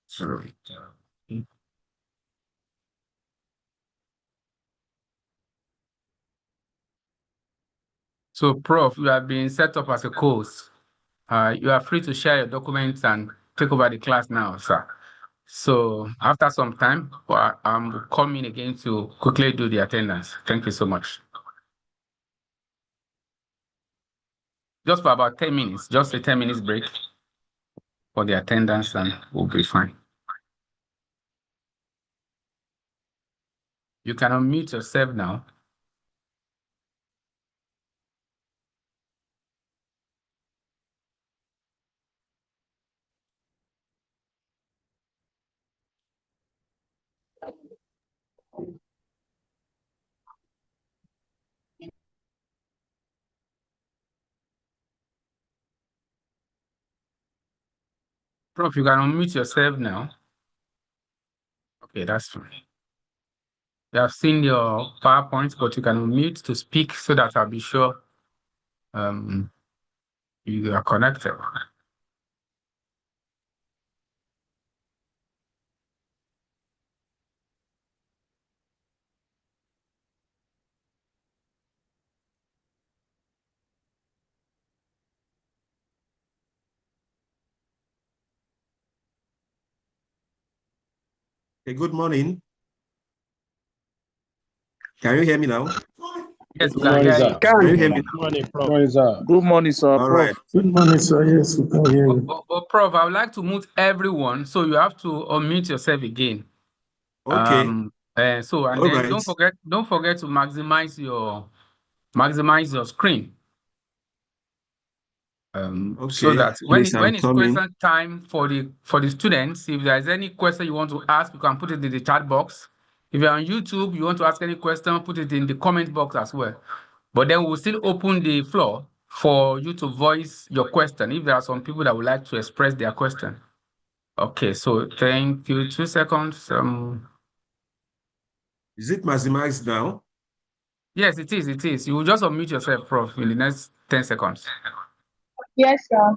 Sorry. So, Prof, you have been set up as a course. You are free to share your documents and take over the class now, sir. So after some time, I'm coming again to quickly do the attendance. Thank you so much. Just for about 10 minutes, just a 10 minutes break for the attendance and we'll be fine. You can unmute yourself now. Prof, you can unmute yourself now. Okay, that's fine. You have seen your PowerPoint, but you can unmute to speak so that I'll be sure you are connected. Hey, good morning. Can you hear me now? Yes, Good morning, sir. Can you hear me Good morning, Prof. Good morning, sir. Good morning, sir. All right. Good morning, sir. Yes, we can hear you. But Prof, I would like to mute everyone, so you have to unmute yourself again. Okay. And then right. don't forget to maximize your screen. Okay. So that when Please, it's question time for the students, if there's any question you want to ask, you can put it in the chat box. If you're on YouTube, you want to ask any question, put it in the comment box as well. But then we'll still open the floor for you to voice your question if there are some people that would like to express their question. Okay, so thank you. 2 seconds. Is it maximized now? Yes, it is. It is. You will just unmute yourself, Prof, in the next 10 seconds. Yes, sir.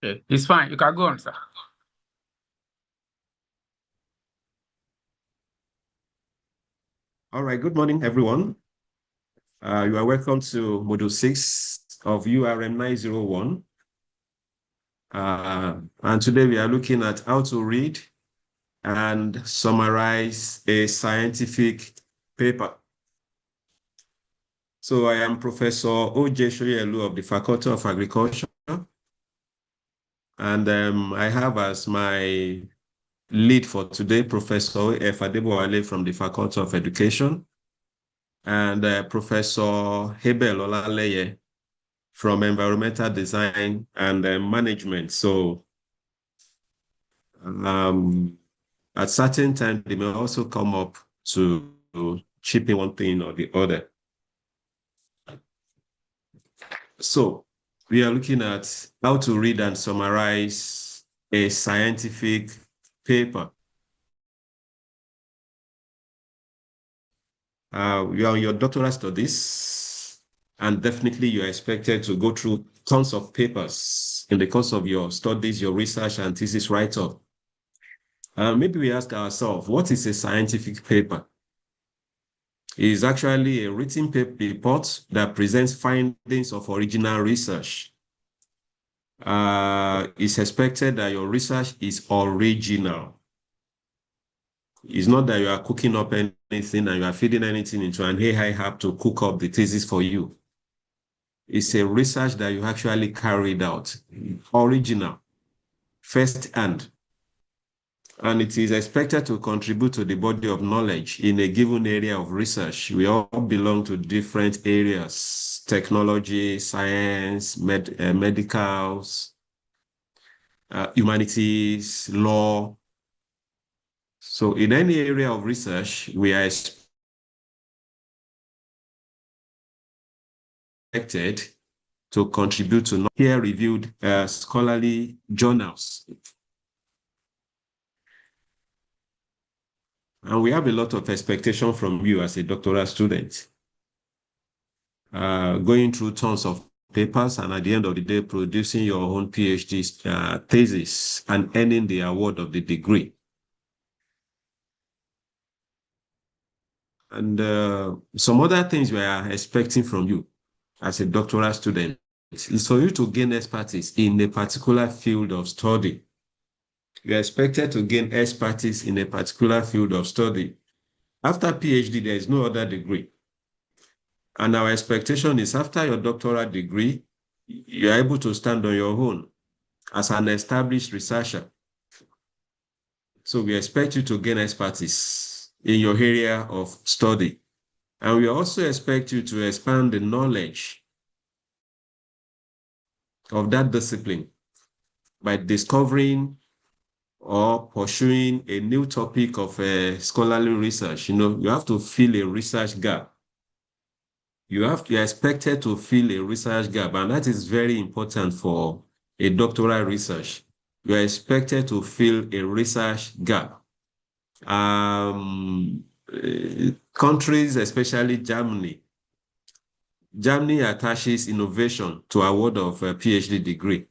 Okay, it's fine. You can go on, sir. All right. Good morning, everyone. You are welcome to Module 6 of URM 901. And today we are looking at how to read and summarize a scientific paper. So I am Professor O.J. Shoyelu of the Faculty of Agriculture. And I have as my lead for today, Professor F. Adebowale from the Faculty of Education, and Professor Hebel Olaleye from Environmental Design and Management. So at certain times, they may also come up to chip in one thing or the other. So we are looking at how to read and summarize a scientific paper. You are on your doctoral studies, and definitely you are expected to go through tons of papers in the course of your studies, your research and thesis write-up. Maybe we ask ourselves, what is a scientific paper? It is actually a written report that presents findings of original research. It's expected that your research is original. It's not that you are cooking up anything and you are feeding anything into an AI app to cook up the thesis for you. It's a research that you actually carried out, original, first-hand. And it is expected to contribute to the body of knowledge in a given area of research. We all belong to different areas: technology, science, medicals, humanities, law. So in any area of research, we are expected to contribute to peer-reviewed scholarly journals. And we have a lot of expectation from you as a doctoral student. Going through tons of papers and at the end of the day, producing your own PhD thesis and earning the award of the degree. And some other things we are expecting from you as a doctoral student is for you to gain expertise in a particular field of study. You are expected to gain expertise in a particular field of study. After PhD, there is no other degree. And our expectation is after your doctoral degree, you are able to stand on your own as an established researcher. So we expect you to gain expertise in your area of study. And we also expect you to expand the knowledge of that discipline by discovering or pursuing a new topic of scholarly research. You have to fill a research gap. You are expected to fill a research gap, and that is very important for a doctoral research. You are expected to fill a research gap. Countries, especially Germany attaches innovation to award of a PhD degree.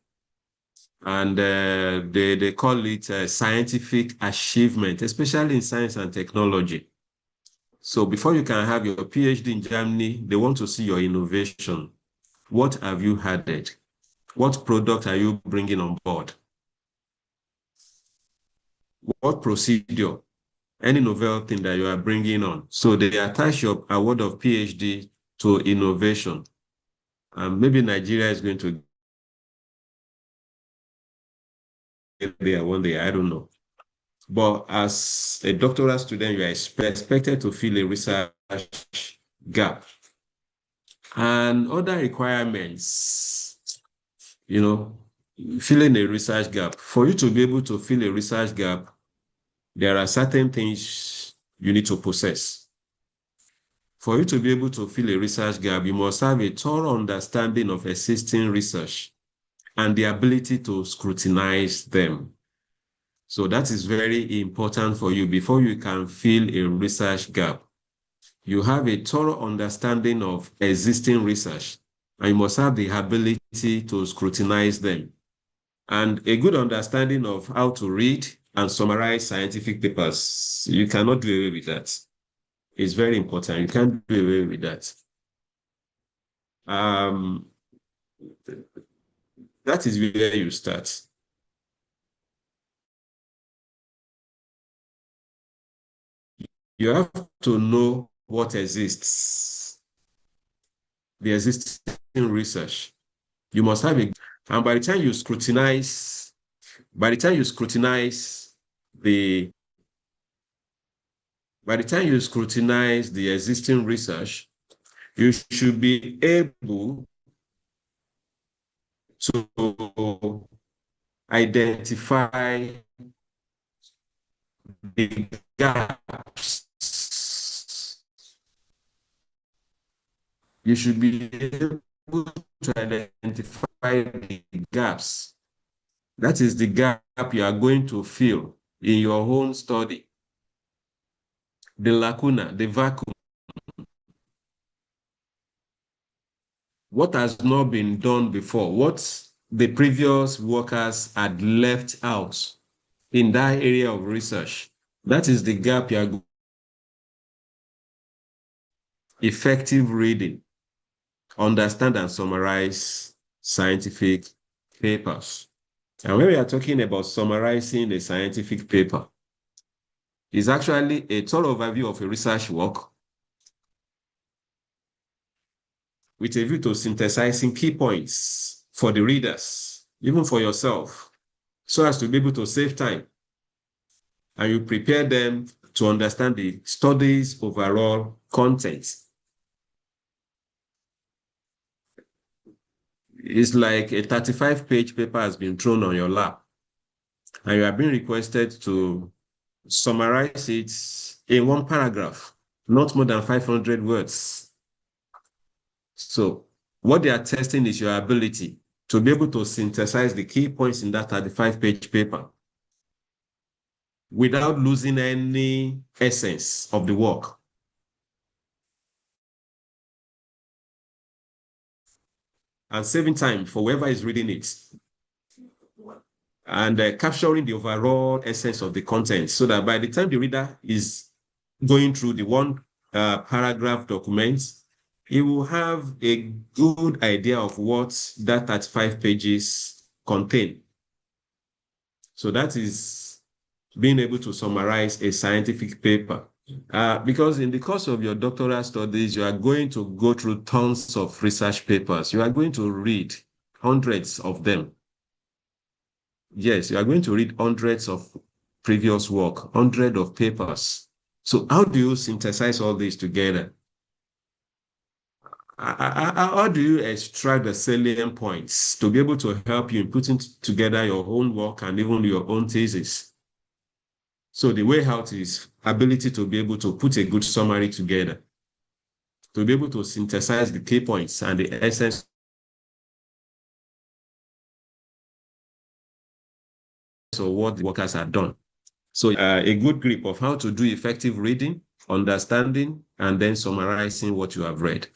And they call it scientific achievement, especially in science and technology. So before you can have your PhD in Germany, they want to see your innovation. What have you added? What product are you bringing on board? What procedure? Any novel thing that you are bringing on. So they attach your award of PhD to innovation. Maybe Nigeria is going to get there one day, I don't know. But as a doctoral student, you are expected to fill a research gap. And other requirements, filling a research gap. For you to be able to fill a research gap, there are certain things you need to possess. For you to be able to fill a research gap, you must have a thorough understanding of existing research and the ability to scrutinize them. So that is very important for you before you can fill a research gap. You have a thorough understanding of existing research, and you must have the ability to scrutinize them. And a good understanding of how to read and summarize scientific papers. You cannot do away with that. It's very important. You can't do away with that. That is where you start. You have to know what exists, the existing research. You must have it. And by the time you scrutinize the existing research, you should be able to identify the gaps. You should be able to identify the gaps. That is the gap you are going to fill in your own study. The lacuna, the vacuum. What has not been done before, what the previous workers had left out in that area of research. That is the gap you are. Effective reading, understand and summarize scientific papers. And when we are talking about summarizing a scientific paper, it's actually a thorough overview of a research work with a view to synthesizing key points for the readers, even for yourself, so as to be able to save time. And you prepare them to understand the study's overall content. It's like a 35-page paper has been thrown on your lap, and you are being requested to summarize it in one paragraph, not more than 500 words. So what they are testing is your ability to be able to synthesize the key points in that 35-page paper. without losing any essence of the work. And saving time for whoever is reading it. And capturing the overall essence of the content so that by the time the reader is going through the one paragraph document, he will have a good idea of what that 35 pages contain. So that is being able to summarize a scientific paper. Because in the course of your doctoral studies, you are going to go through tons of research papers. You are going to read hundreds of them. Yes, you are going to read hundreds of previous work, hundreds of papers. So how do you synthesize all this together? How do you extract the salient points to be able to help you in putting together your own work and even your own thesis? So the way out is ability to be able to put a good summary together, to be able to synthesize the key points and the essence of what the workers have done. So a good grip of how to do effective reading, understanding, and then summarizing what you have read.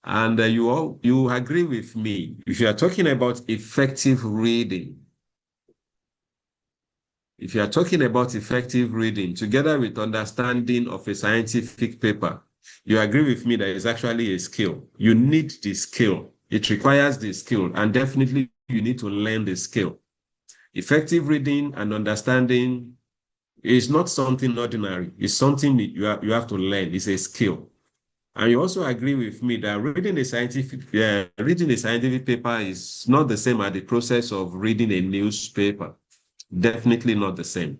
And you agree with me, if you are talking about effective reading, together with understanding of a scientific paper, you agree with me that it's actually a skill. You need the skill. It requires the skill, and definitely you need to learn the skill. Effective reading and understanding is not something ordinary. It's something that you have to learn. It's a skill. And you also agree with me that reading a scientific paper is not the same as the process of reading a newspaper. Definitely not the same.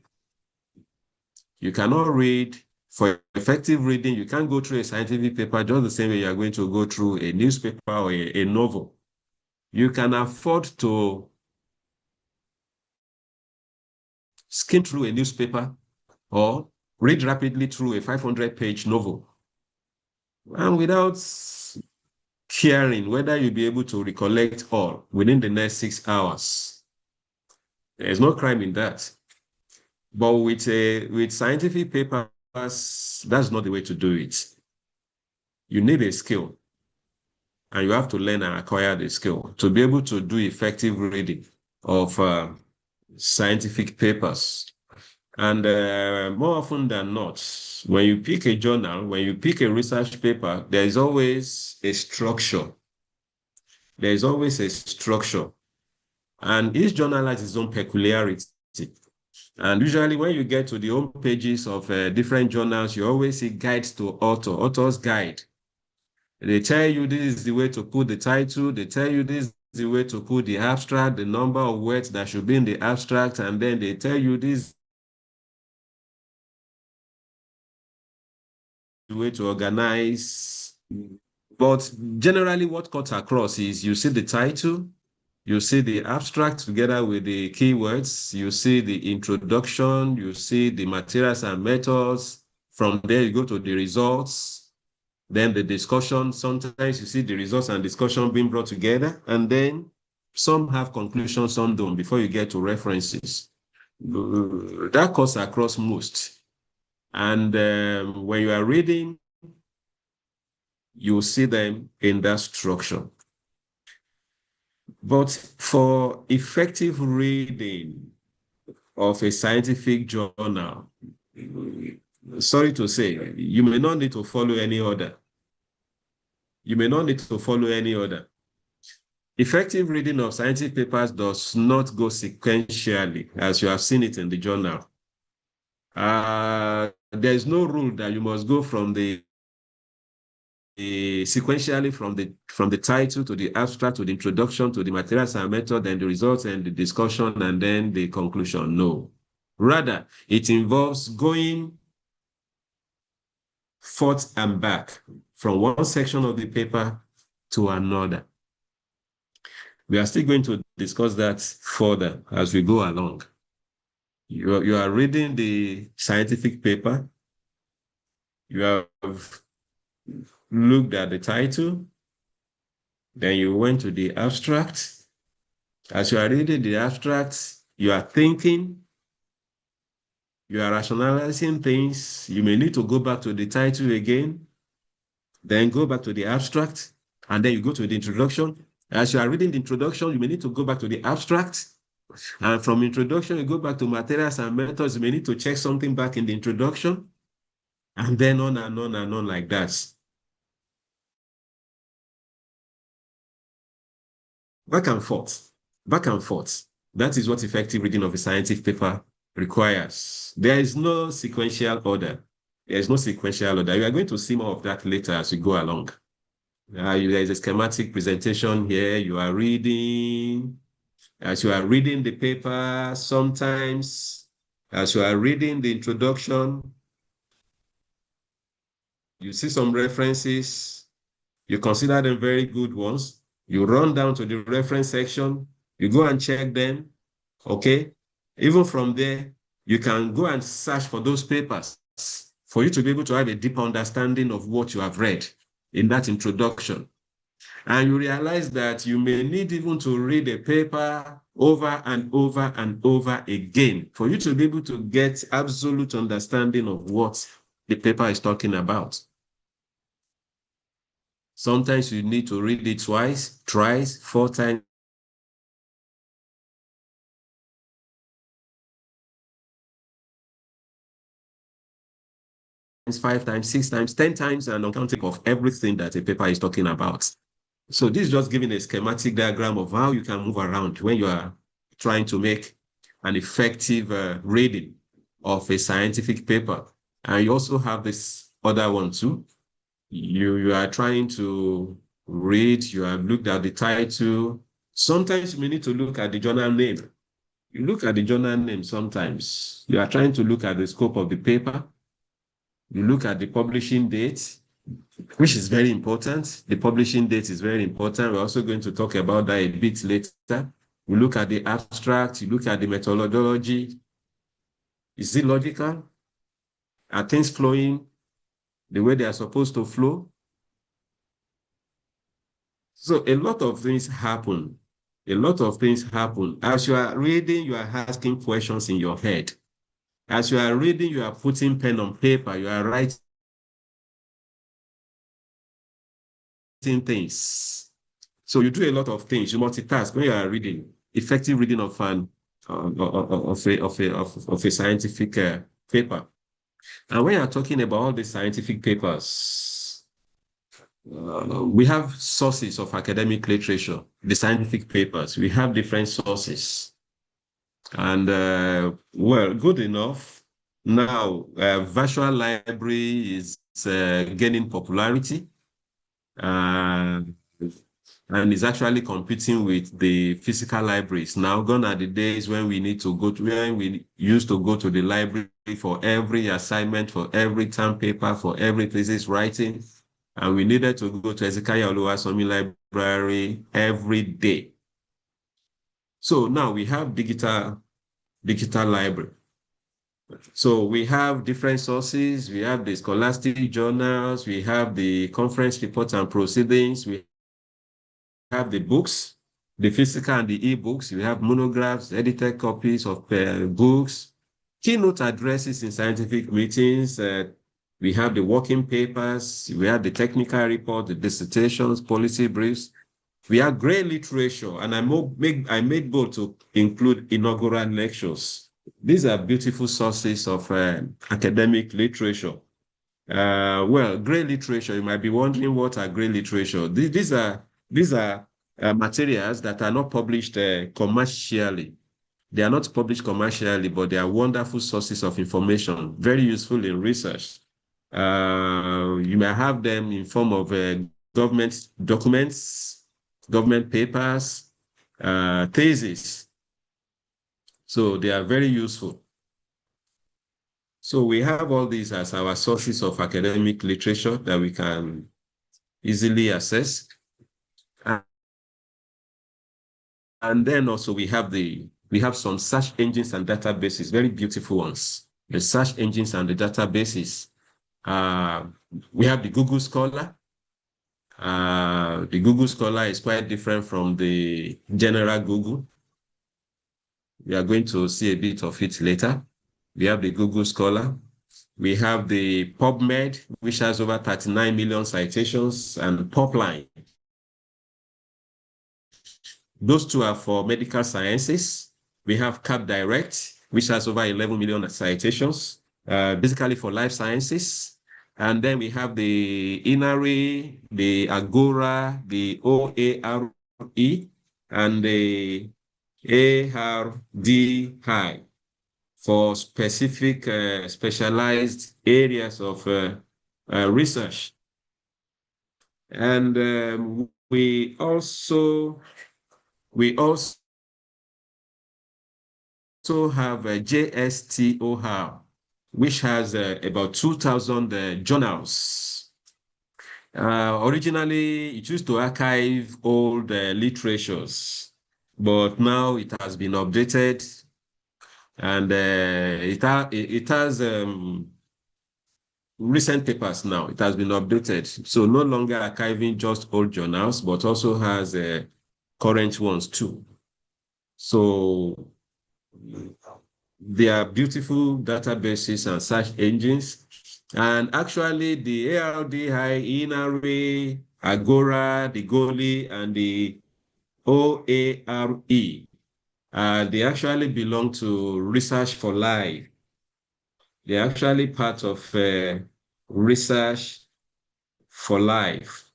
You cannot read, for effective reading, you can't go through a scientific paper just the same way you are going to go through a newspaper or a novel. You can afford to skim through a newspaper or read rapidly through a 500-page novel, and without caring whether you'll be able to recollect all within the next 6 hours. There's no crime in that. But with scientific papers, that's not the way to do it. You need a skill, and you have to learn and acquire the skill to be able to do effective reading of scientific papers. And more often than not, when you pick a journal, when you pick a research paper, there is always a structure. There is always a structure. And each journal has its own peculiarity. And usually when you get to the home pages of different journals, you always see guides to author's guide. They tell you this is the way to put the title. They tell you this is the way to put the abstract, the number of words that should be in the abstract. And then they tell you this way to organize. But generally what cuts across is you see the title, you see the abstract together with the keywords, you see the introduction, you see the materials and methods. From there, you go to the results, then the discussion. Sometimes you see the results and discussion being brought together, and then some have conclusions, some don't, before you get to references. That cuts across most. And when you are reading, you see them in that structure. But for effective reading of a scientific journal, sorry to say, you may not need to follow any order. You may not need to follow any order. Effective reading of scientific papers does not go sequentially, as you have seen it in the journal. There is no rule that you must go from sequentially from the title to the abstract to the introduction to the materials and method, then the results and the discussion, and then the conclusion. No. Rather, it involves going forth and back from one section of the paper to another. We are still going to discuss that further as we go along. You are reading the scientific paper. You have looked at the title. Then you went to the abstract. As you are reading the abstract, you are thinking. You are rationalizing things. You may need to go back to the title again, then go back to the abstract, and then you go to the introduction. As you are reading the introduction, you may need to go back to the abstract. And from introduction, you go back to materials and methods. You may need to check something back in the introduction, and then on and on and on like that. Back and forth, back and forth. That is what effective reading of a scientific paper requires. There is no sequential order. There is no sequential order. You are going to see more of that later as we go along. There is a schematic presentation here. You are reading. As you are reading the paper, sometimes, as you are reading the introduction, you see some references. You consider them very good ones. You run down to the reference section, you go and check them, okay? Even from there, you can go and search for those papers for you to be able to have a deep understanding of what you have read in that introduction. And you realize that you may need even to read a paper over and over and over again for you to be able to get absolute understanding of what the paper is talking about. Sometimes you need to read it twice, thrice, 4 times. Five times, 6 times, 10 times, and uncountable of everything that a paper is talking about. So this is just giving a schematic diagram of how you can move around when you are trying to make an effective reading of a scientific paper. And you also have this other one too. You are trying to read, you have looked at the title. Sometimes you may need to look at the journal name. You look at the journal name sometimes. You are trying to look at the scope of the paper. You look at the publishing date, which is very important. The publishing date is very important. We're also going to talk about that a bit later. You look at the abstract, you look at the methodology. Is it logical? Are things flowing the way they are supposed to flow? So a lot of things happen. A lot of things happen. As you are reading, you are asking questions in your head. As you are reading, you are putting pen on paper, you are writing things. So you do a lot of things. You multitask when you are reading. Effective reading of a scientific paper. And when you are talking about all the scientific papers, we have sources of academic literature, the scientific papers. We have different sources. And well, good enough. Now, virtual library is gaining popularity. And is actually competing with the physical libraries. Now, gone are the days when we need to go to, when we used to go to the library for every assignment, for every term paper, for every thesis writing. And we needed to go to Ezekiel Oluwasomi Library every day. So now we have digital library. So we have different sources. We have the scholastic journals. We have the conference reports and proceedings. We have the books, the physical and the e-books. We have monographs, edited copies of books, keynote addresses in scientific meetings. We have the working papers. We have the technical report, the dissertations, policy briefs. We have great literature, and I made bold to include inaugural lectures. These are beautiful sources of academic literature. Well, great literature, you might be wondering what are great literature. These are materials that are not published commercially. They are not published commercially, but they are wonderful sources of information, very useful in research. You may have them in form of government documents, government papers, theses. So they are very useful. So we have all these as our sources of academic literature that we can easily access. And then also we have some search engines and databases, very beautiful ones. The search engines and the databases. We have the Google Scholar. The Google Scholar is quite different from the general Google. We are going to see a bit of it later. We have the Google Scholar. We have the PubMed, which has over 39 million citations, and Popline. Those two are for medical sciences. We have CapDirect, which has over 11 million citations, basically for life sciences. And then we have the Inari, the Agora, the OARE, and the ARDI for specific specialized areas of research. And we also have a JSTOR, which has about 2,000 journals. Originally, it used to archive old literatures, but now it has been updated, and it has recent papers now. It has been updated, so no longer archiving just old journals, but also has current ones too. So they are beautiful databases and search engines. And actually, the ARDI, Inari, Agora, the Goli, and the OARE, they actually belong to Research for Life. They're actually part of Research for Life.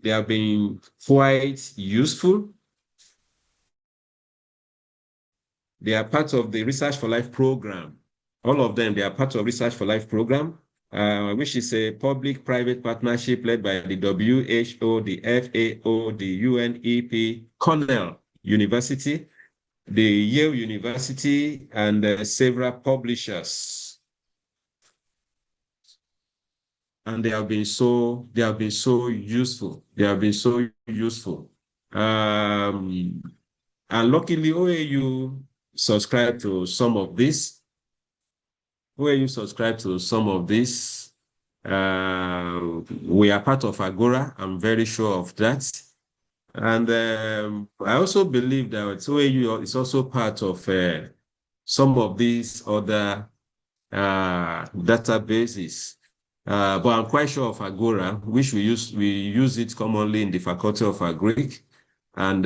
They have been quite useful. They are part of the Research for Life program. All of them, they are part of Research for Life program, which is a public-private partnership led by the WHO, the FAO, the UNEP, Cornell University, the Yale University, and several publishers. And they have been so useful. They have been so useful. And luckily, OAU subscribe to some of this. OAU subscribe to some of this. We are part of Agora. I'm very sure of that. And I also believe that OAU is also part of some of these other databases. But I'm quite sure of Agora, which we use it commonly in the Faculty of Agric. And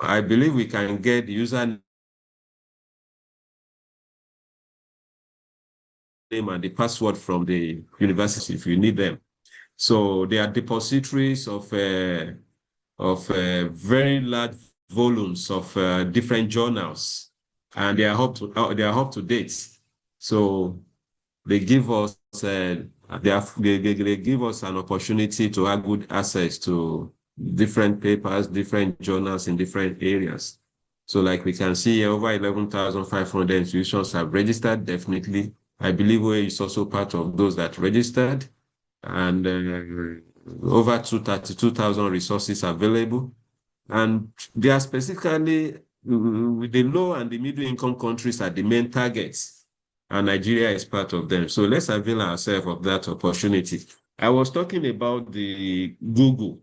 I believe we can get the username and the password from the university if you need them. So they are depositories of very large volumes of different journals, and they are up to date. So they give us they give us an opportunity to have good access to different papers, different journals in different areas. So like we can see here, over 11,500 institutions have registered. Definitely, I believe OAU is also part of those that registered, and over 32,000 resources available. And they are specifically with the low and the middle income countries are the main targets, and Nigeria is part of them. So let's avail ourselves of that opportunity. I was talking about the Google.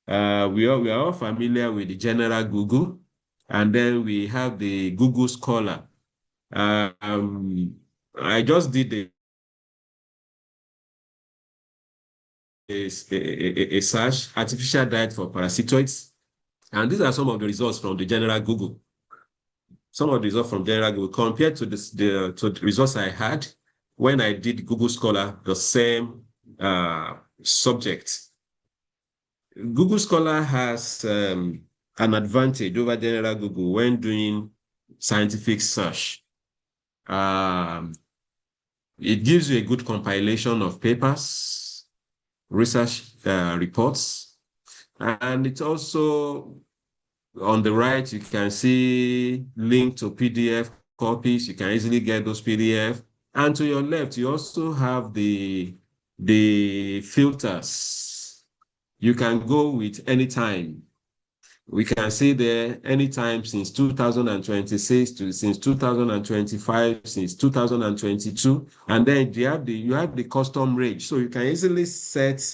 We are all familiar with the general Google, and then we have the Google Scholar. I just did a search, artificial diet for parasitoids, and these are some of the results from the general Google. Some of the results from general Google compared to the results I had when I did Google Scholar, the same subject. Google Scholar has an advantage over general Google when doing scientific search. It gives you a good compilation of papers, research reports, and it's also on the right, you can see link to PDF copies. You can easily get those PDF. And to your left, you also have the filters. You can go with any time. We can see there anytime since 2026 since 2025, since 2022. And then you have the custom range. So you can easily set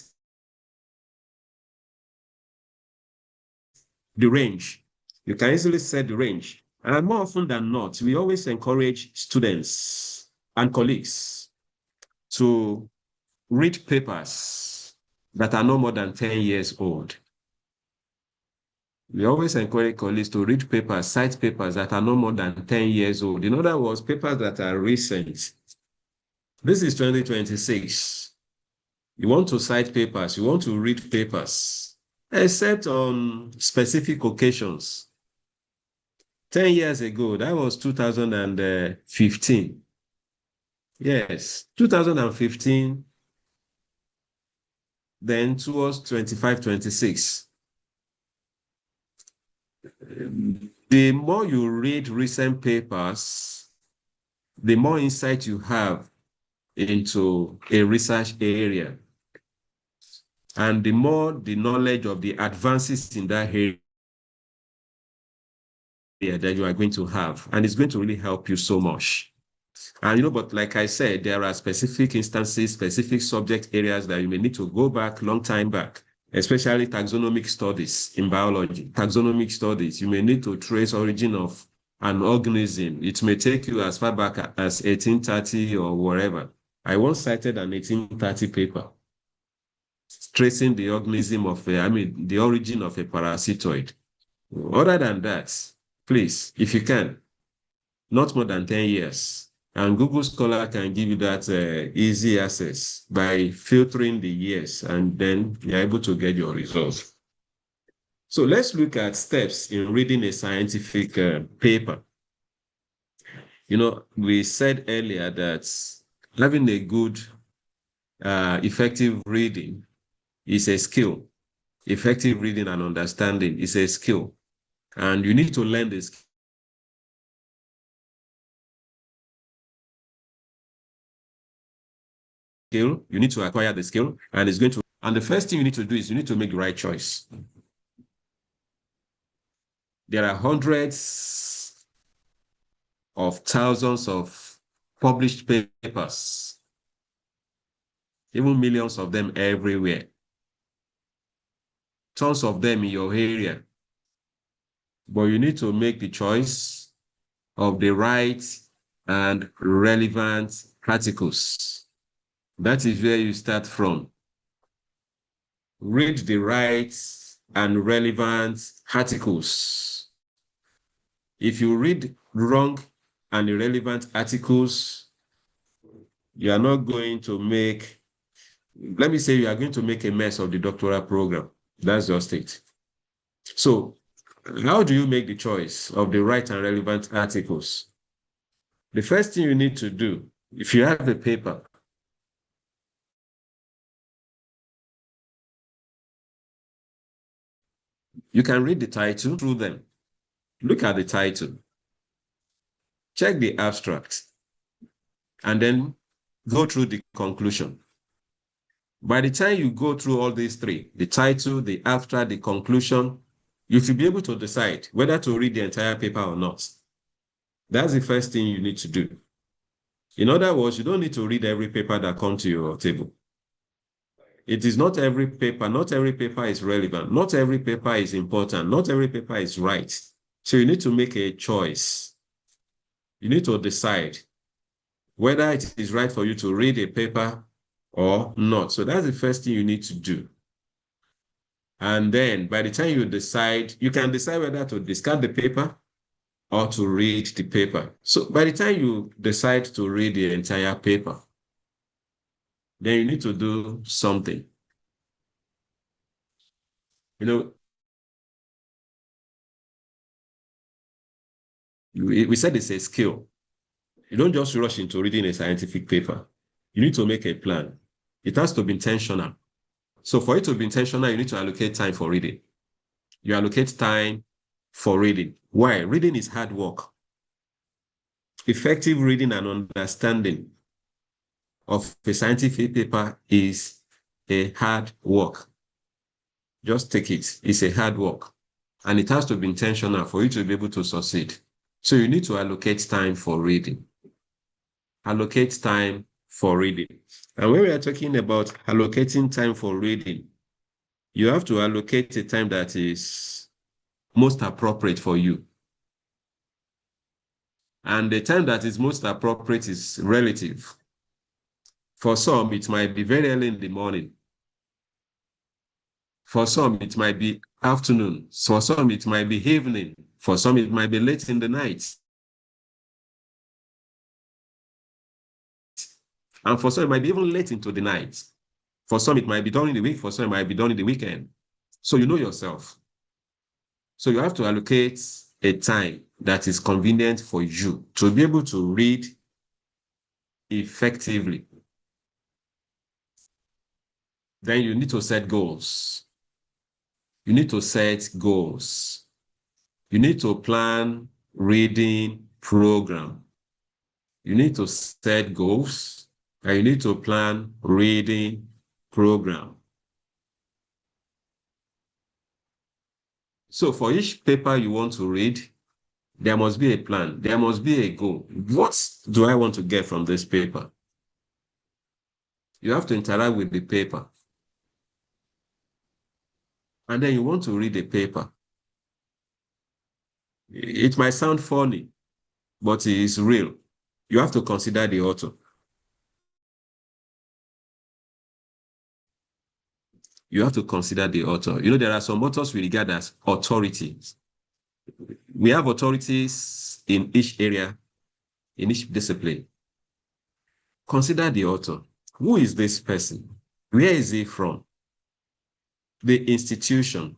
the range. You can easily set the range. And more often than not, we always encourage students and colleagues to read papers that are no more than 10 years old. We always encourage colleagues to read papers, cite papers that are no more than 10 years old. In other words, papers that are recent. This is 2026. You want to cite papers, you want to read papers, except on specific occasions. 10 years ago, that was 2015. Yes, 2015, then towards 25, 26. The more you read recent papers, the more insight you have into a research area, and the more the knowledge of the advances in that area that you are going to have, and it's going to really help you so much. And but like I said, there are specific instances, specific subject areas that you may need to go back long time back, especially taxonomic studies in biology. Taxonomic studies, you may need to trace origin of an organism. It may take you as far back as 1830 or wherever. I once cited an 1830 paper tracing the organism of, the origin of a parasitoid. Other than that, please, if you can, not more than 10 years. And Google Scholar can give you that easy access by filtering the years, and then you're able to get your results. So let's look at steps in reading a scientific paper. We said earlier that having a good, effective reading is a skill. Effective reading and understanding is a skill. And you need to learn this skill. You need to acquire the skill, and the first thing you need to do is you need to make the right choice. There are hundreds of thousands of published papers, even millions of them everywhere. Tons of them in your area. But you need to make the choice of the right and relevant articles. That is where you start from. Read the right and relevant articles. If you read wrong and irrelevant articles, you are not going to make, let me say you are going to make a mess of the doctoral program. That's your state. So how do you make the choice of the right and relevant articles? The first thing you need to do, if you have a paper, you can read the title through them. Look at the title. Check the abstract. And then go through the conclusion. By the time you go through all these three, the title, the abstract, the conclusion, you should be able to decide whether to read the entire paper or not. That's the first thing you need to do. In other words, you don't need to read every paper that comes to your table. It is not every paper is relevant. Not every paper is important. Not every paper is right. So you need to make a choice. You need to decide whether it is right for you to read a paper or not. So that's the first thing you need to do. And then by the time you decide, you can decide whether to discard the paper or to read the paper. So by the time you decide to read the entire paper, then you need to do something. We said it's a skill. You don't just rush into reading a scientific paper. You need to make a plan. It has to be intentional. So for it to be intentional, you need to allocate time for reading. You allocate time for reading. Why? Reading is hard work. Effective reading and understanding of a scientific paper is a hard work. Just take it. It's a hard work. And it has to be intentional for you to be able to succeed. So you need to allocate time for reading. Allocate time for reading. And when we are talking about allocating time for reading, you have to allocate a time that is most appropriate for you. And the time that is most appropriate is relative. For some, it might be very early in the morning. For some, it might be afternoon. For some, it might be evening. For some, it might be late in the night. And for some, it might be even late into the night. For some, it might be done in the week. For some, it might be done in the weekend. So you know yourself. So you have to allocate a time that is convenient for you to be able to read effectively. Then you need to set goals. You need to set goals. You need to plan reading program. You need to set goals and you need to plan reading program. So for each paper you want to read, there must be a plan. There must be a goal. What do I want to get from this paper? You have to interact with the paper. And then you want to read the paper. It might sound funny, but it is real. You have to consider the author. You have to consider the author. You know, there are some authors we regard as authorities. We have authorities in each area, in each discipline. Consider the author. Who is this person? Where is he from? The institution.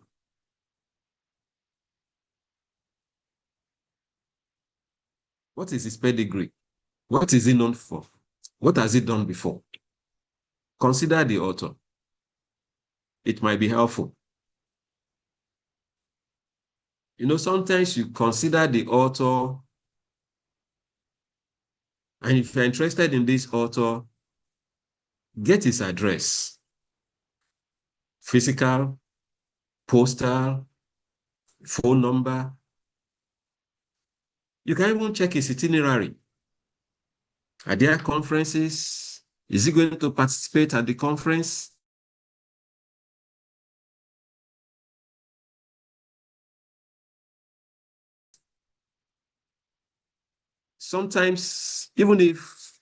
What is his pedigree? What is he known for? What has he done before? Consider the author. It might be helpful. You know, sometimes you consider the author, and if you're interested in this author, get his address. Physical, postal, phone number. You can even check his itinerary. Are there conferences? Is he going to participate at the conference? Sometimes, even if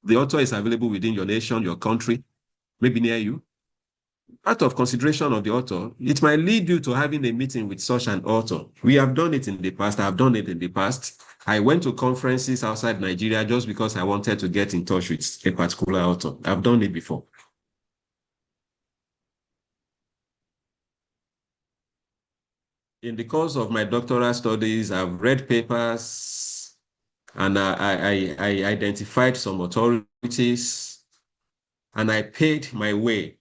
the author is available within your nation, your country, maybe near you, out of consideration of the author, it might lead you to having a meeting with such an author. We have done it in the past. I've done it in the past. I went to conferences outside Nigeria just because I wanted to get in touch with a particular author. I've done it before. In the course of my doctoral studies, I've read papers and I identified some authorities and I paid my way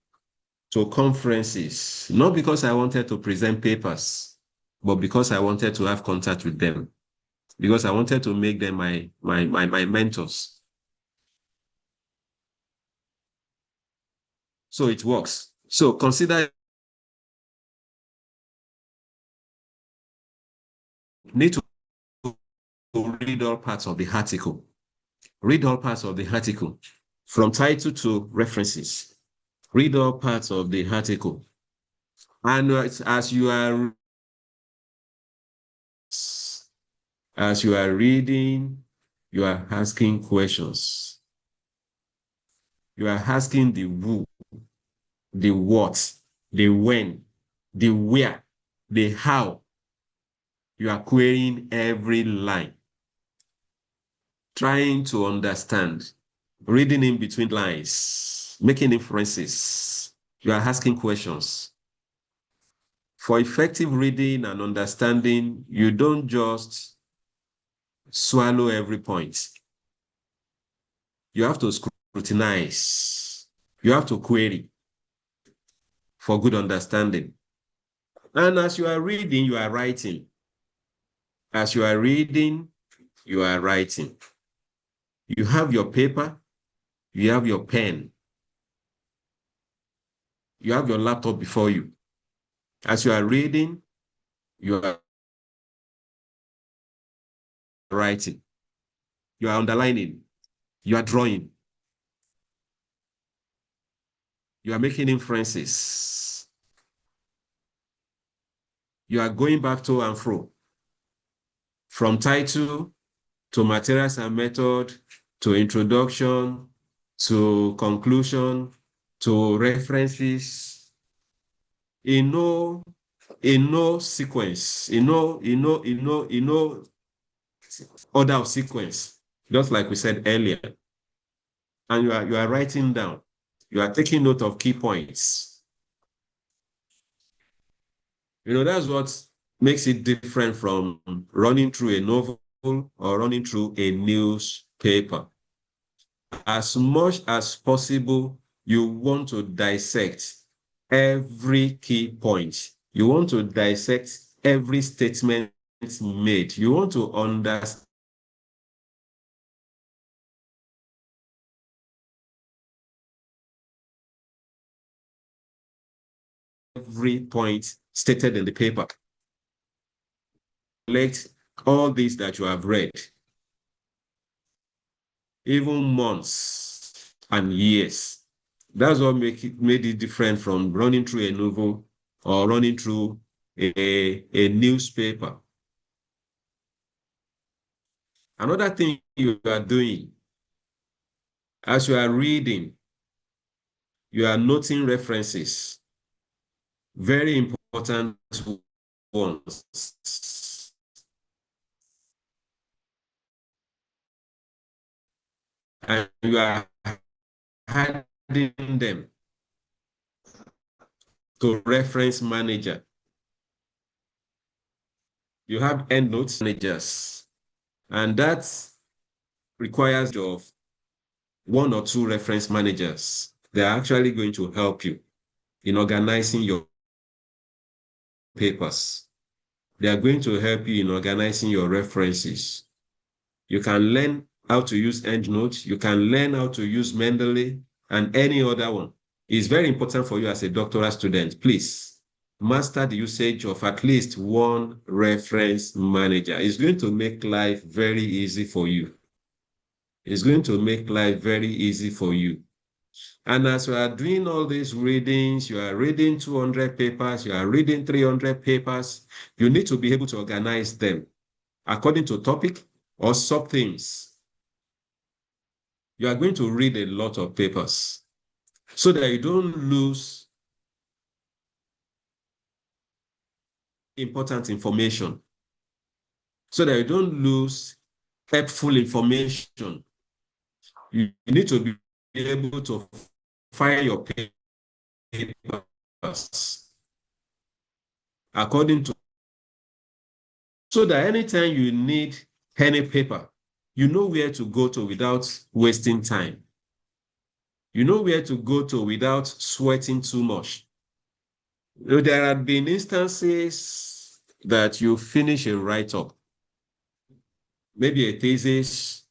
to conferences, not because I wanted to present papers, but because I wanted to have contact with them, because I wanted to make them my mentors. So it works. So consider need to read all parts of the article. Read all parts of the article, from title to references. Read all parts of the article. And as you are reading, you are asking questions. You are asking the who, the what, the when, the where, the how. You are querying every line, trying to understand, reading in between lines, making inferences. You are asking questions. For effective reading and understanding, you don't just swallow every point. You have to scrutinize. You have to query for good understanding. And as you are reading, you are writing. As you are reading, you are writing. You have your paper, you have your pen, you have your laptop before you. As you are reading, you are writing, you are underlining, you are drawing, you are making inferences, you are going back to and fro. From title to materials and method, to introduction, to conclusion, to references, in no sequence, in no order of sequence, just like we said earlier. And you are writing down, you are taking note of key points. That's what makes it different from running through a novel or running through a newspaper. As much as possible, you want to dissect every key point. You want to dissect every statement made. You want to understand every point stated in the paper. Collect all these that you have read, even months and years. That's what made it different from running through a novel or running through a newspaper. Another thing you are doing, as you are reading, you are noting references, very important ones. And you are adding them to reference manager. You have EndNote managers, and that requires of one or two reference managers. They're actually going to help you in organizing your papers. They are going to help you in organizing your references. You can learn how to use EndNote. You can learn how to use Mendeley and any other one. It's very important for you as a doctoral student. Please master the usage of at least one reference manager. It's going to make life very easy for you. It's going to make life very easy for you. And as you are doing all these readings, you are reading 200 papers, you are reading 300 papers, you need to be able to organize them according to topic or sub-themes. You are going to read a lot of papers so that you don't lose important information, so that you don't lose helpful information. You need to be able to file your papers according to, so that anytime you need any paper, you know where to go to without wasting time. You know where to go to without sweating too much. There have been instances that you finish a write-up, maybe a thesis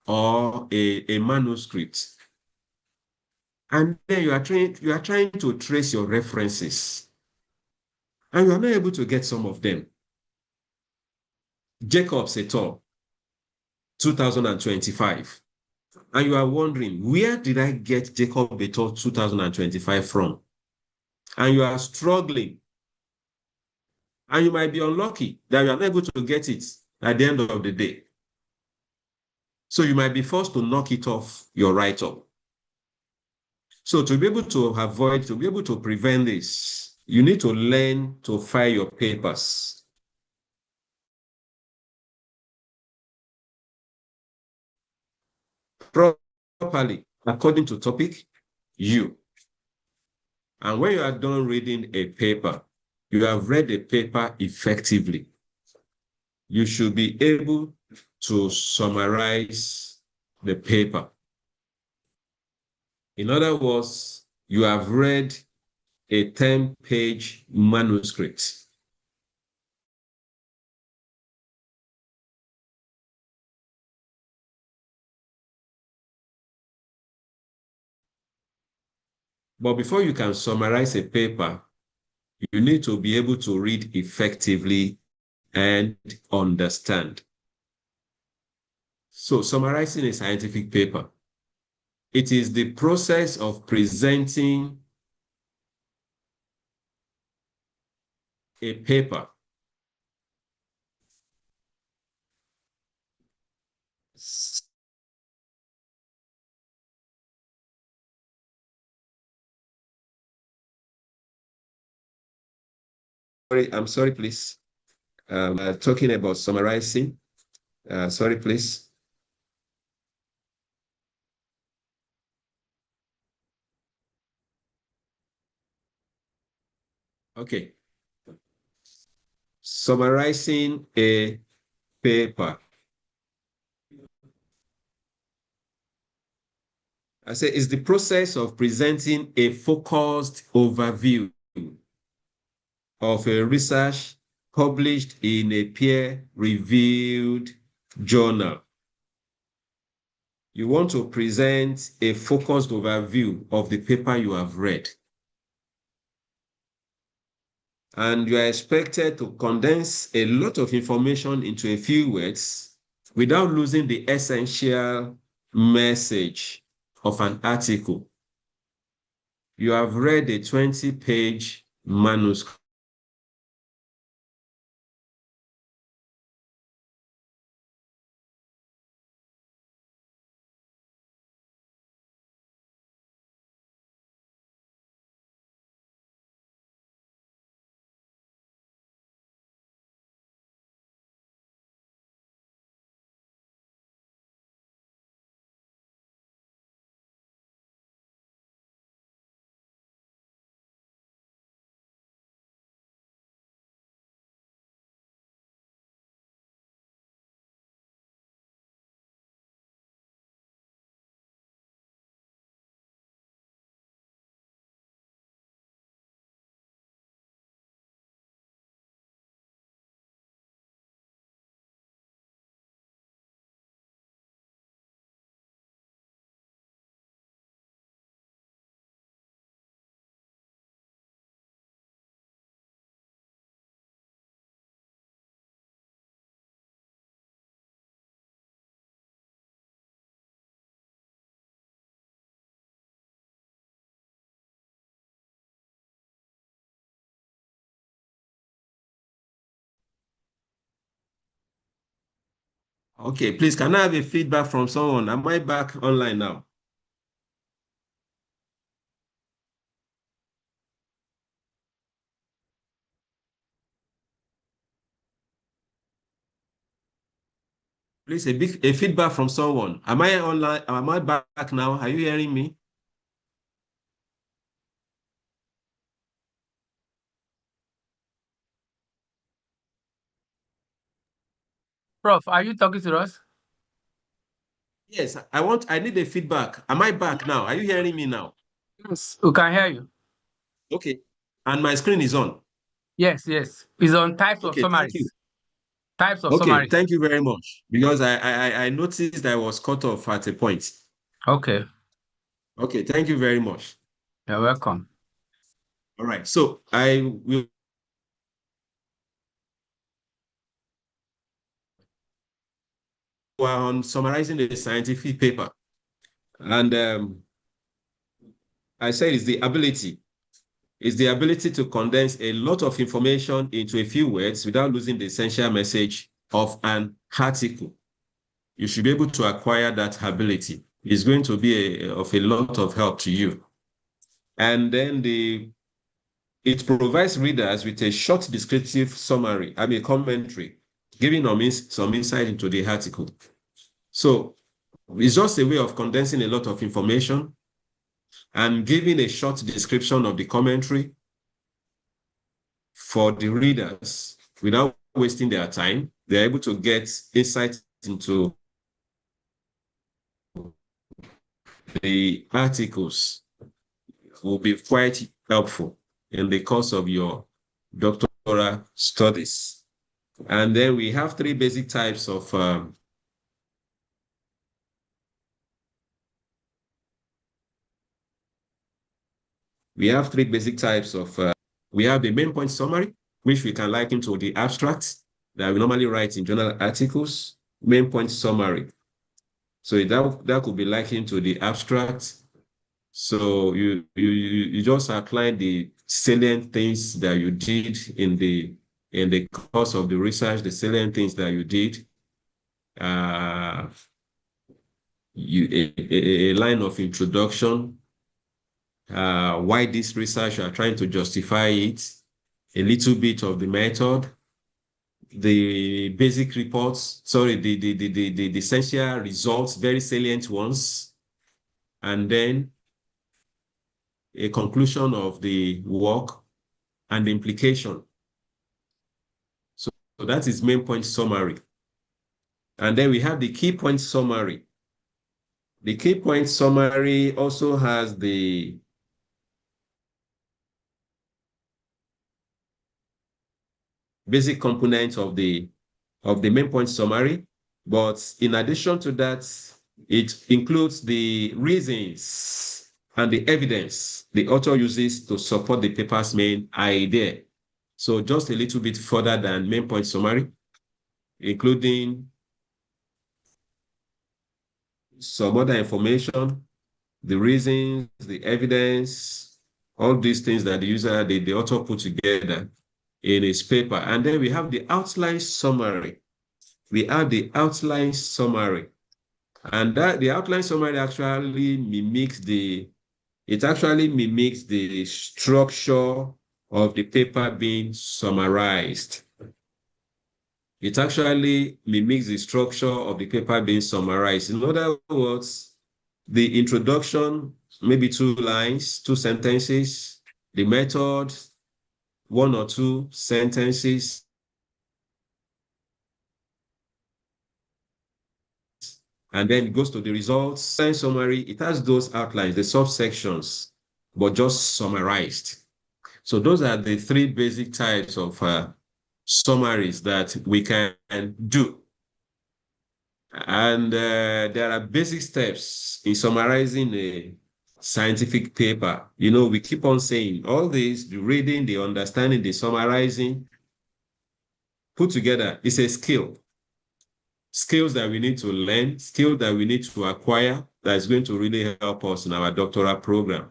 or a manuscript, and then you are trying to trace your references, and you are not able to get some of them. Jacobs et al., 2025. And you are wondering, where did I get Jacob et al. 2025 from? And you are struggling. And you might be unlucky that you are not able to get it at the end of the day. So you might be forced to knock it off your write-up. So to be able to avoid, to be able to prevent this, you need to learn to file your papers properly, according to topic, you. And when you are done reading a paper, you have read a paper effectively. You should be able to summarize the paper. In other words, you have read a 10-page manuscript. But before you can summarize a paper, you need to be able to read effectively and understand. So summarizing a scientific paper, it is the process of presenting a paper. I'm sorry, please. Talking about summarizing. Sorry, please. Okay. Summarizing a paper. I say it's the process of presenting a focused overview of a research published in a peer-reviewed journal. You want to present a focused overview of the paper you have read. And you are expected to condense a lot of information into a few words without losing the essential message of an article. You have read a 20-page manuscript. Okay, please, can I have a feedback from someone? Am I back online now? Please, a feedback from someone. Am I online? Am I back now? Are you hearing me? Prof, are you talking to us? Yes, I need a feedback. Am I back now? Are you hearing me now? Yes, we can hear you. Okay. And my screen is on. Yes, yes. It's on types of Okay, thank you. summaries. Types of Okay, summaries. thank you very much. Because I noticed I was cut off at a point. Okay, Okay, thank you very much. you're welcome. All right, so I will on summarizing the scientific paper. And I said it's the ability to condense a lot of information into a few words without losing the essential message of an article. You should be able to acquire that ability. It's going to be of a lot of help to you. And then it provides readers with a short descriptive summary, commentary, giving them some insight into the article. So it's just a way of condensing a lot of information and giving a short description of the commentary for the readers without wasting their time. They're able to get insight into the articles. Will be quite helpful in the course of your doctoral studies. And then we have three basic types of we have the main point summary, which we can liken to the abstract that we normally write in journal articles. Main point summary. So that could be likened to the abstract So you just outline the salient things that you did in the course of the research, the salient things that you did. A line of introduction, why this research, you are trying to justify it, a little bit of the method, the basic reports, sorry, the essential results, very salient ones, and then a conclusion of the work and the implication. So that is main point summary. And then we have the key point summary. The key point summary also has the basic components of the main point summary. But in addition to that, it includes the reasons and the evidence the author uses to support the paper's main idea. So just a little bit further than main point summary, including some other information, the reasons, the evidence, all these things that the author put together in his paper. And then we have the outline summary. We have the outline summary. And that the outline summary actually mimics the structure of the paper being summarized. It actually mimics the structure of the paper being summarized. In other words, the introduction, maybe 2 lines, 2 sentences, the method, 1 or 2 sentences, and then it goes to the results. Summary, it has those outlines, the subsections, but just summarized. So those are the 3 basic types of summaries that we can do. And there are basic steps in summarizing a scientific paper. You know, we keep on saying all this, the reading, the understanding, the summarizing, put together is a skill. Skills that we need to learn, skills that we need to acquire, that is going to really help us in our doctoral program.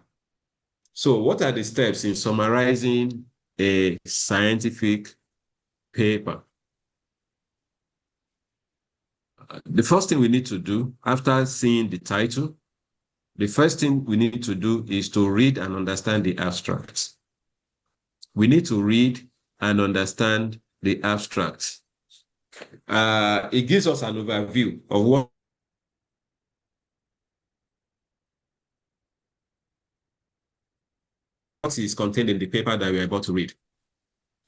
So what are the steps in summarizing a scientific paper? The first thing we need to do after seeing the title, the first thing we need to do is to read and understand the abstract. We need to read and understand the abstract. It gives us an overview of what is contained in the paper that we are about to read.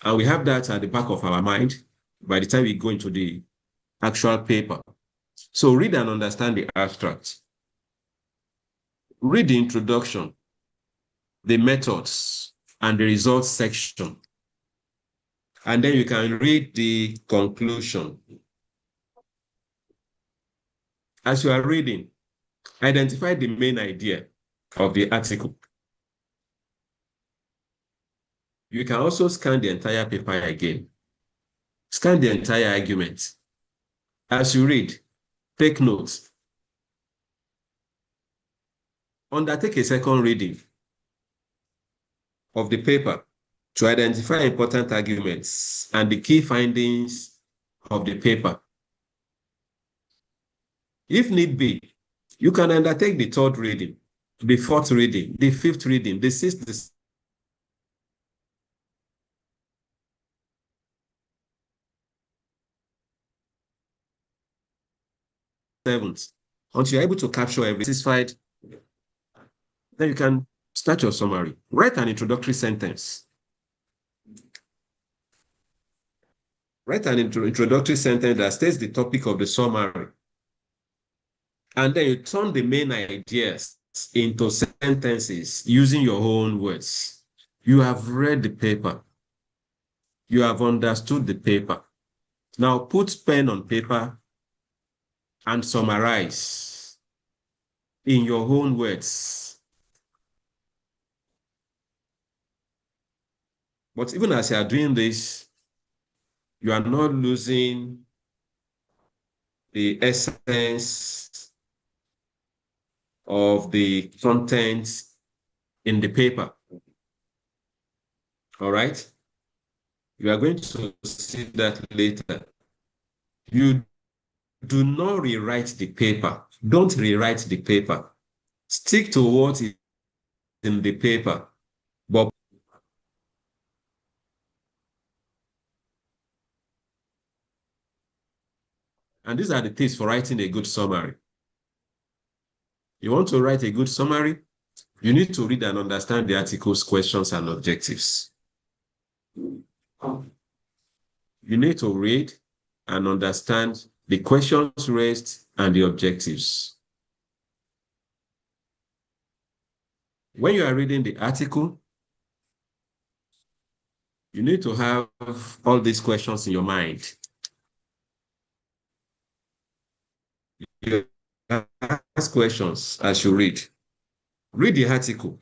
And we have that at the back of our mind by the time we go into the actual paper. So read and understand the abstract. Read the introduction, the methods, and the results section. And then you can read the conclusion. As you are reading, identify the main idea of the article. You can also scan the entire paper again. Scan the entire argument. As you read, take notes. Undertake a second reading of the paper to identify important arguments and the key findings of the paper. If need be, you can undertake the 3rd reading, the 4th reading, the 5th reading, the 6th, the 7th, until you're able to capture every satisfied. Then you can start your summary. Write an introductory sentence. Write an introductory sentence that states the topic of the summary. And then you turn the main ideas into sentences using your own words. You have read the paper. You have understood the paper. Now put pen on paper and summarize in your own words. But even as you are doing this, you are not losing the essence of the content in the paper. All right? You are going to see that later. You do not rewrite the paper. Don't rewrite the paper. Stick to what is in the paper. But and these are the tips for writing a good summary. You want to write a good summary? You need to read and understand the article's questions and objectives. You need to read and understand the questions raised and the objectives. When you are reading the article, you need to have all these questions in your mind. You ask questions as you read. Read the article.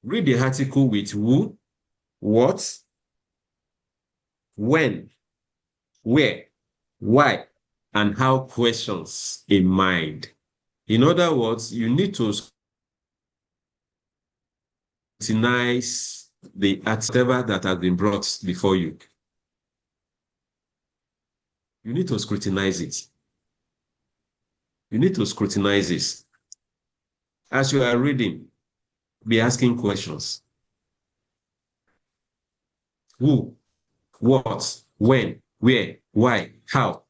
Read the article with who, what, when, where, why, and how questions in mind. In other words, you need to scrutinize the whatever that has been brought before you. You need to scrutinize it. You need to scrutinize this. As you are reading, be asking questions. Who, what, when, where, why, how?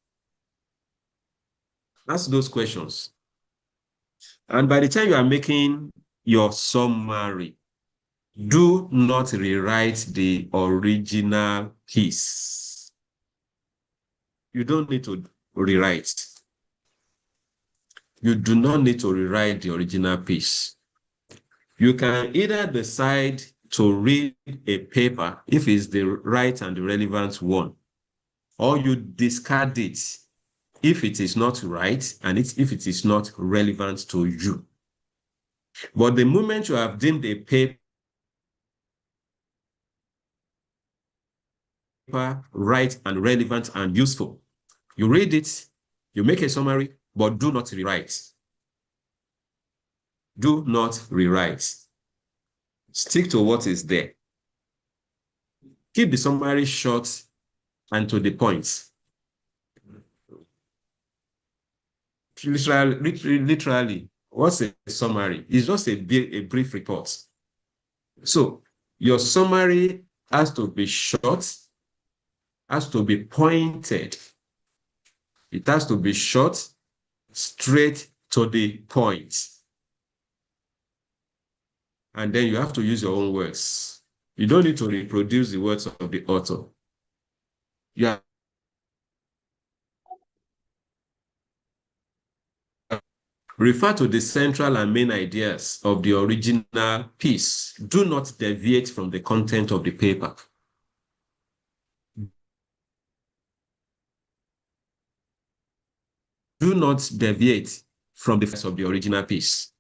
Ask those questions. And by the time you are making your summary, do not rewrite the original piece. You don't need to rewrite. You do not need to rewrite the original piece. You can either decide to read a paper if it's the right and the relevant one, or you discard it if it is not right and if it is not relevant to you. But the moment you have deemed a paper right and relevant and useful, you read it, you make a summary, but do not rewrite. Do not rewrite. Stick to what is there. Keep the summary short and to the point. Literally, what's a summary? It's just a brief report. So your summary has to be short, has to be pointed. It has to be short, straight to the point. And then you have to use your own words. You don't need to reproduce the words of the author. You refer to the central and main ideas of the original piece. Do not deviate from the content of the paper. Do not deviate from the facts of the original piece.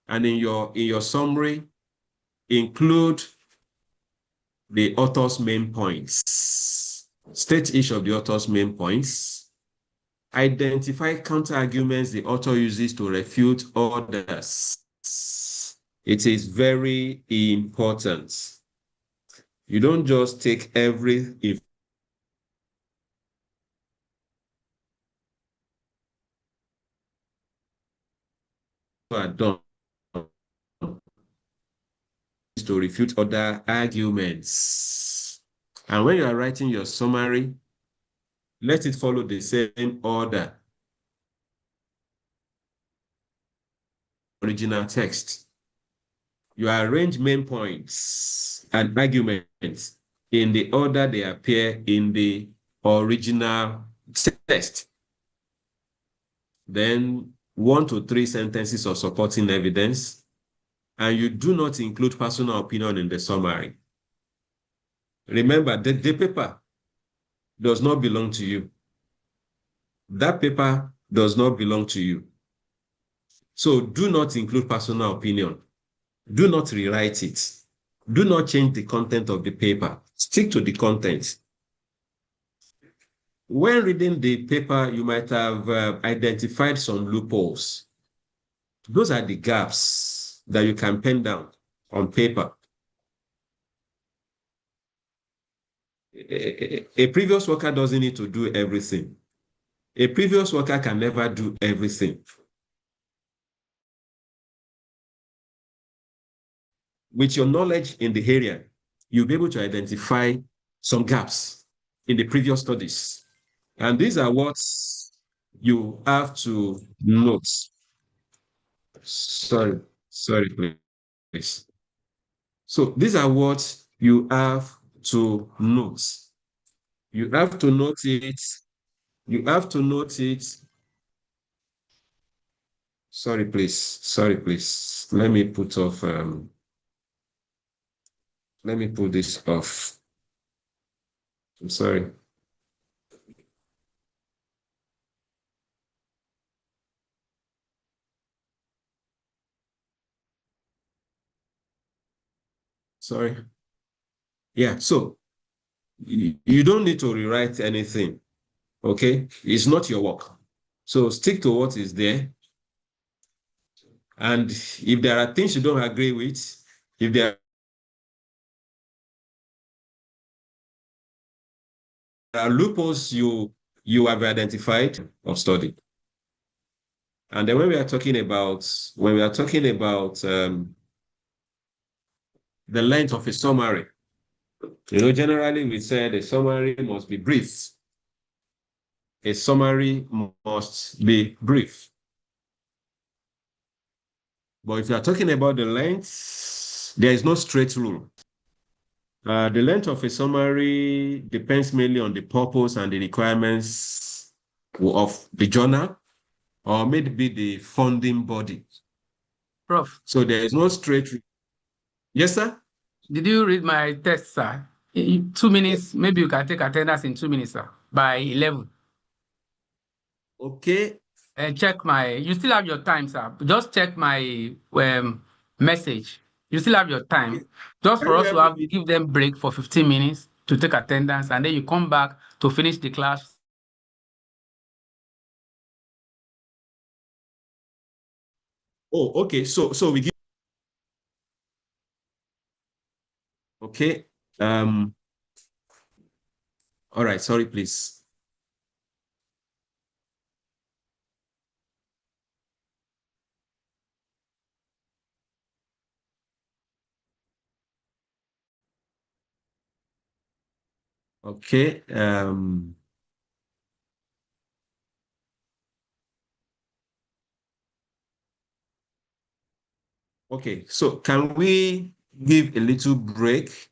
And in your summary, include the author's main points. State each of the author's main points. Identify counter-arguments the author uses to refute others. It is very important. You don't just take every done to refute other arguments. And when you are writing your summary, let it follow the same order. Original text. You arrange main points and arguments in the order they appear in the original text. Then 1 to 3 sentences of supporting evidence, and you do not include personal opinion in the summary. Remember that the paper does not belong to you. That paper does not belong to you. So do not include personal opinion. Do not rewrite it. Do not change the content of the paper. Stick to the content. when reading the paper, you might have identified some loopholes. Those are the gaps that you can pen down on paper. A previous worker doesn't need to do everything. A previous worker can never do everything. With your knowledge in the area, you'll be able to identify some gaps in the previous studies. And these are what you have to note. Sorry, please. So these are what you have to note. You have to note it. You have to note it. Sorry, please. Let me put off. Let me put this off. I'm sorry. Sorry. Yeah, so you don't need to rewrite anything, okay? It's not your work. So stick to what is there. And if there are things you don't agree with, if there are loopholes you have identified or studied. And then when we are talking about the length of a summary, generally we said a summary must be brief. A summary must be brief. But if you are talking about the length, there is no straight rule. The length of a summary depends mainly on the purpose and the requirements of the journal, or maybe the funding body. Prof. So there is no straight rule. Yes, sir? Did you read my test, sir? In 2 minutes, maybe you can take attendance in 2 minutes, sir, by 11. Okay. Check you still have your time, sir. Just check my message. You still have your time. Just for us to give them break for 15 minutes to take attendance, and then you come back to finish the class. Oh, okay. So we give. Okay. All right. Sorry, please. Okay. Okay. So can we give a little break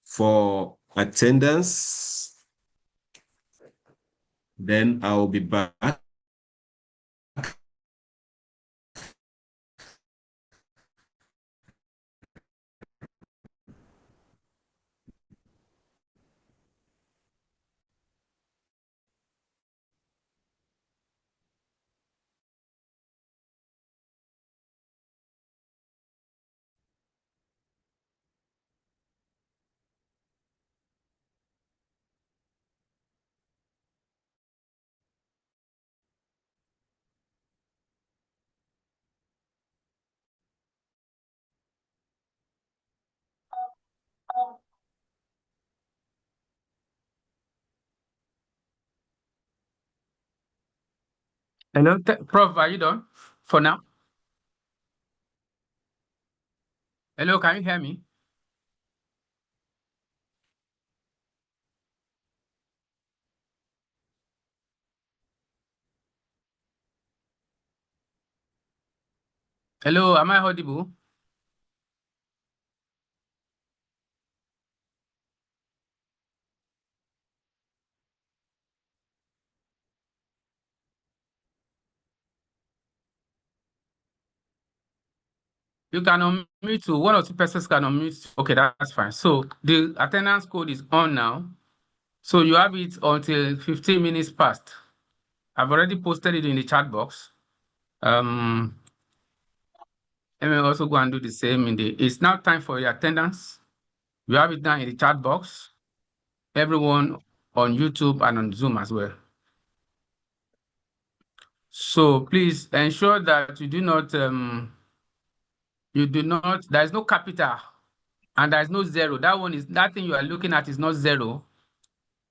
for attendance? Then I'll be back. Hello, Prof, are you done for now? Hello, can you hear me? Hello, am I audible? You can unmute to 1 or 2 persons can unmute. Okay, that's fine. So the attendance code is on now. So you have it until 15 minutes past. I've already posted it in the chat box. Let me also go and do the same it's now time for your attendance. You have it now in the chat box. Everyone on YouTube and on Zoom as well. So please ensure that you do not, there is no capital and there is no zero. That thing you are looking at is not zero.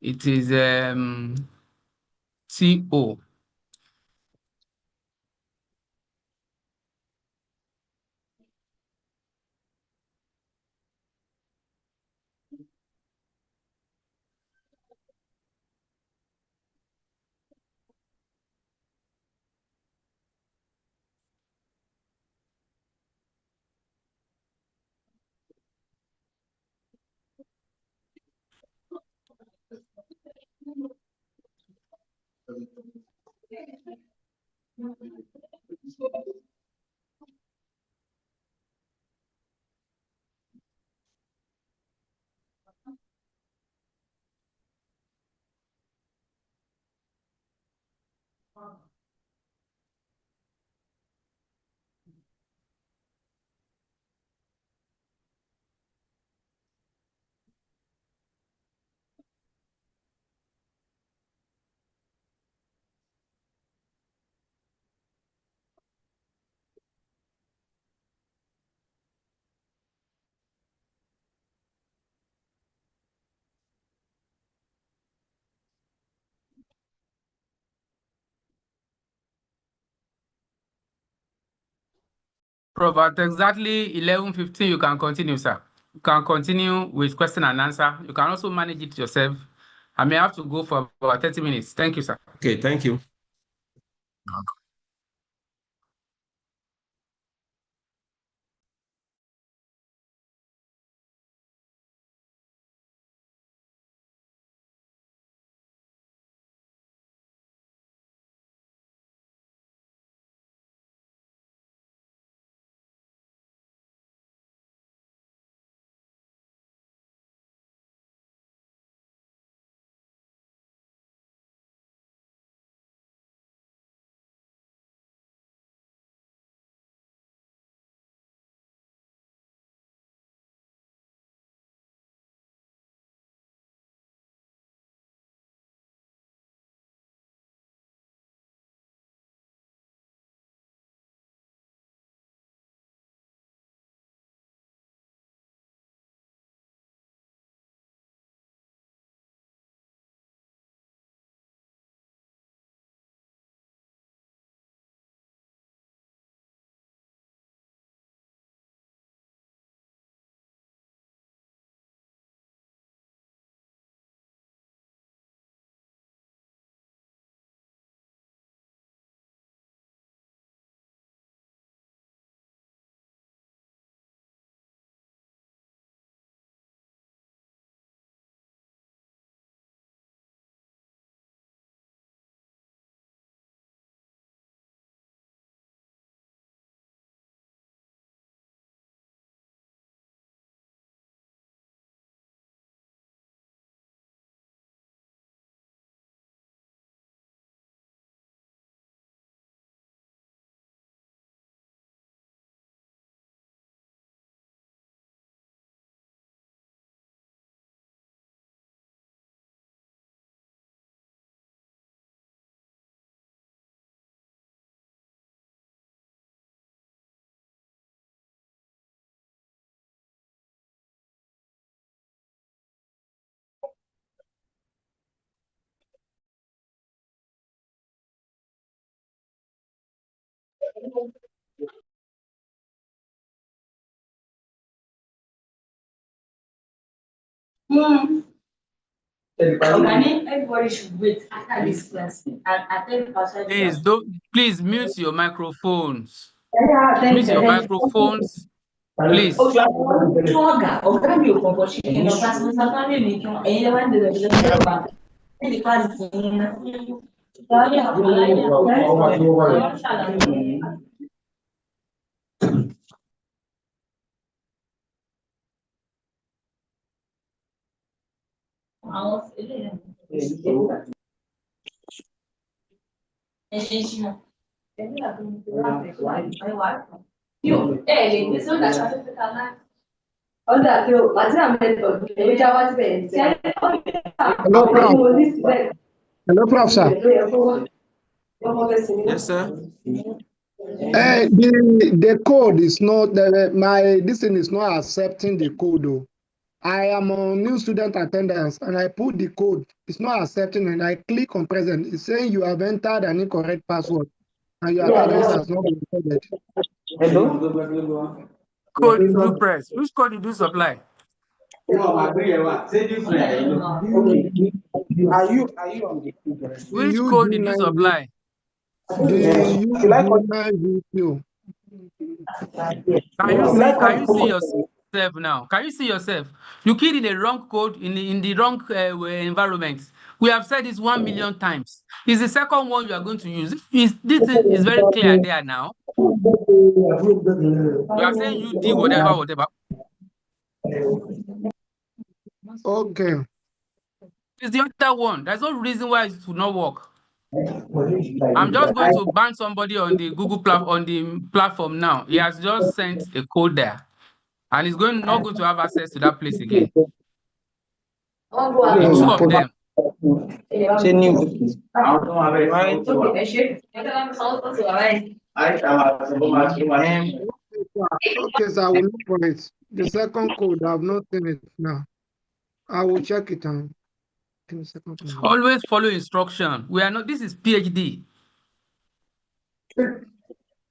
It is CO. Prof, at exactly 11:15, you can continue, sir. You can continue with question and answer. You can also manage it yourself. I may have to go for about 30 minutes. Thank you, sir. Okay, thank you. Everybody should wait after this class and attend partial. Please mute your microphones. Mute your microphones, please. Hello, Prof. Hello, Prof, sir. Yes, sir. The code is not, this thing is not accepting the code, though. I am on new student attendance and I put the code. It's not accepting and I click on present. It's saying you have entered an incorrect password and your attendance has not been recorded. Code did you press? Which code did you supply? Are you on Which code did you supply? the UG9 Can you see yourself now? Can you see yourself? You keyed in the wrong code in the wrong environment. We have said this 1,000,000 times. It's the second one you are going to use. This thing is very clear there now. We are saying you do whatever. Okay. It's the other one. There's no reason why it would not work. I'm just going to ban somebody on the on the platform now. He has just sent a code there, and he's not going to have access to that place again. The two of them. Okay, so I will look for it. The second code, I have not seen it now. I will check it out. Give me a second. Always follow instruction. We are not. This is PhD. Good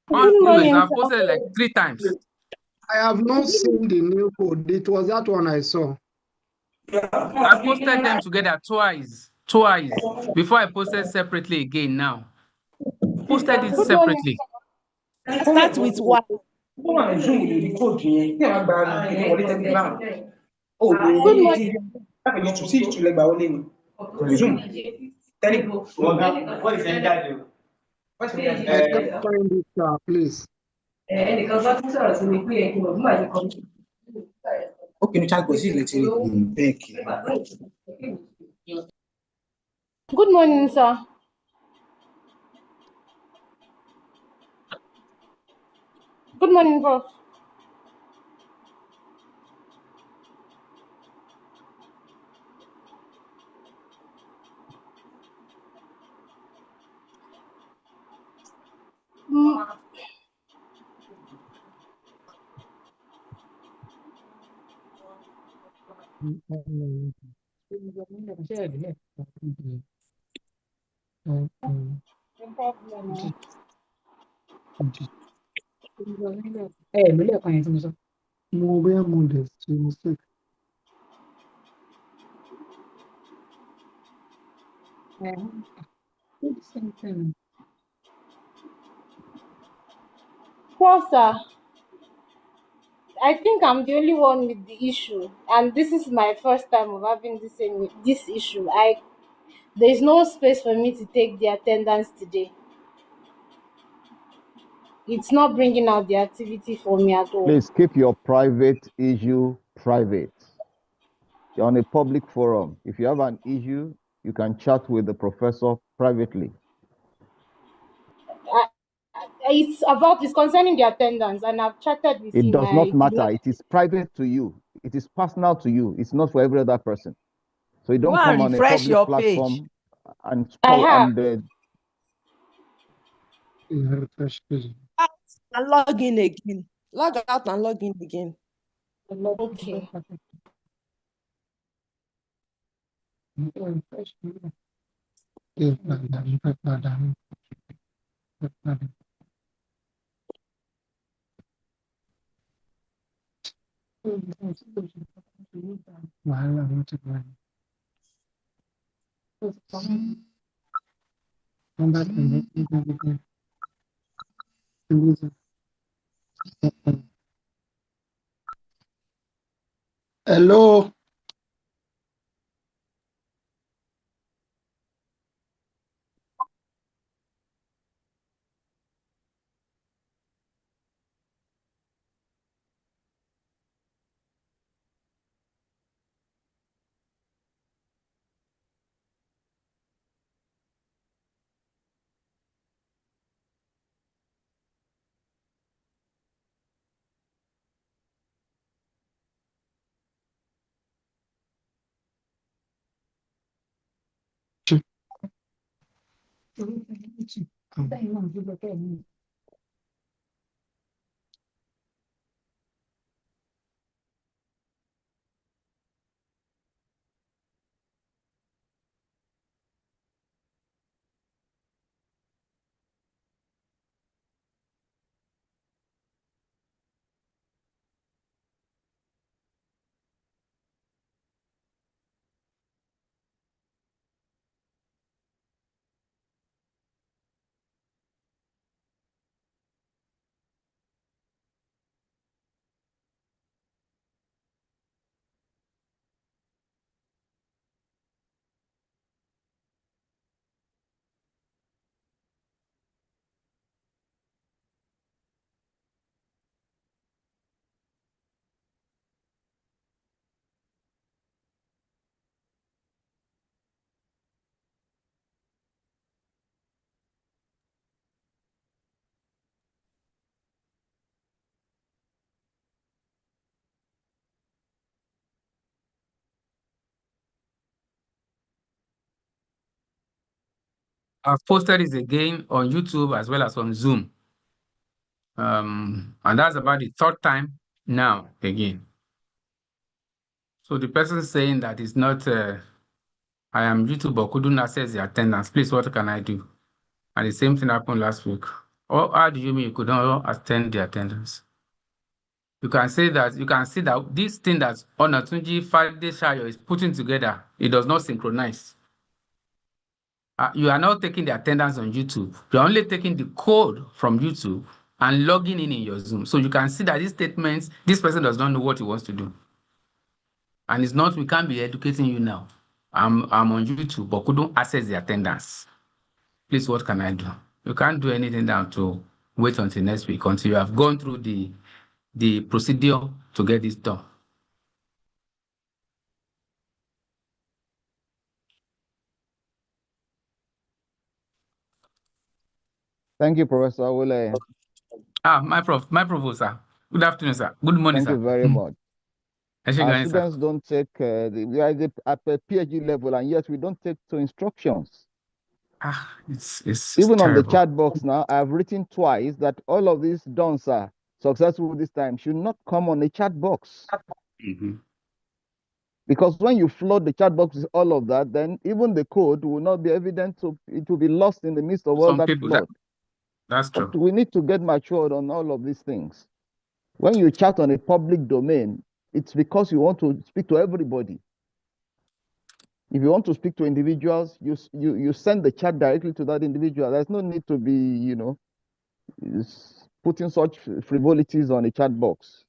Always. morning, I've sir. posted it like 3 times. I have not seen the new code. It was that one I saw. I posted them together twice before I posted separately again. Now posted it Good morning. separately. Start with what? Good morning. I can't find it, sir, please. Good morning, sir. Good morning, Prof. Mm, Mobile models, mistake. Prof, sir, I think I'm the only one with the issue, and this is my first time of having this issue. There is no space for me to take the attendance today. It's not bringing out the activity for me at all. Please keep your private issue private. You're on a public forum. If you have an issue, you can chat with the professor privately. It's concerning the attendance, and I've chatted with It him. does not I did matter. not. It is private to you. It is personal to you. It's not for every other person. So you don't Go come and on a refresh public your platform and I have. Refresh page. and log in again. Log out and log in again. Okay. Hello. I've posted this again on YouTube as well as on Zoom. And that's about the third time now again. So the person saying that it's not, I am YouTube but couldn't access the attendance. Please, what can I do? And the same thing happened last week. Or how do you mean you could not attend the attendance? You can say that, you can see that this thing that Onatunji Fade Shayo is putting together, it does not synchronize. You are not taking the attendance on YouTube. You're only taking the code from YouTube and logging in your Zoom. So you can see that these statements, this person does not know what he wants to do. And it's not, we can't be educating you now. I'm on YouTube, but couldn't access the attendance. Please, what can I do? You can't do anything now to wait until next week, until you have gone through the procedure to get this done. Thank you, Professor Awole. My prof, sir. Good afternoon, sir. Good morning, Thank sir. you very much. Our Sir. students don't take, we are at the PhD level, and yet we don't take to instructions. It's Even on the terrible. chat box now, I've written twice that all of these dons are successful this time should not come on the chat box. Mm-hmm. Because when you flood the chat box with all of that, then even the code will not be evident, so it will be lost in the midst of all Some that people, flood. that's true. But we need to get matured on all of these things. When you chat on a public domain, it's because you want to speak to everybody. If you want to speak to individuals, you send the chat directly to that individual. There's no need to be, putting such frivolities on a chat box.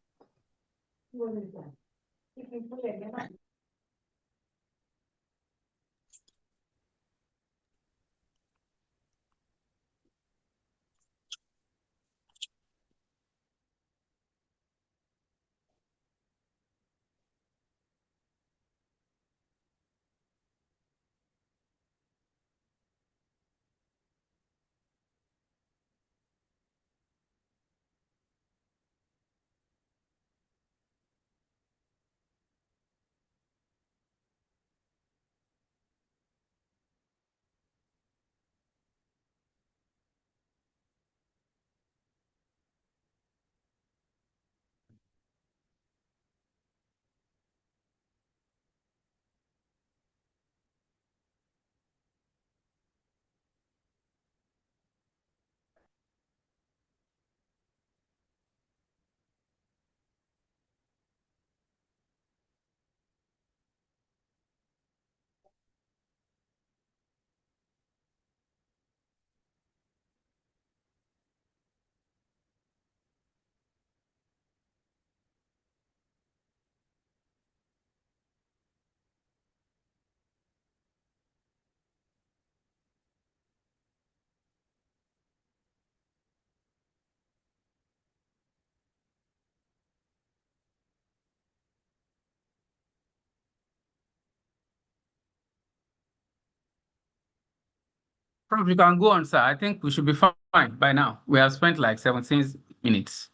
Prof, you can go on, sir. I think we should be fine by now. We have spent like 17 minutes.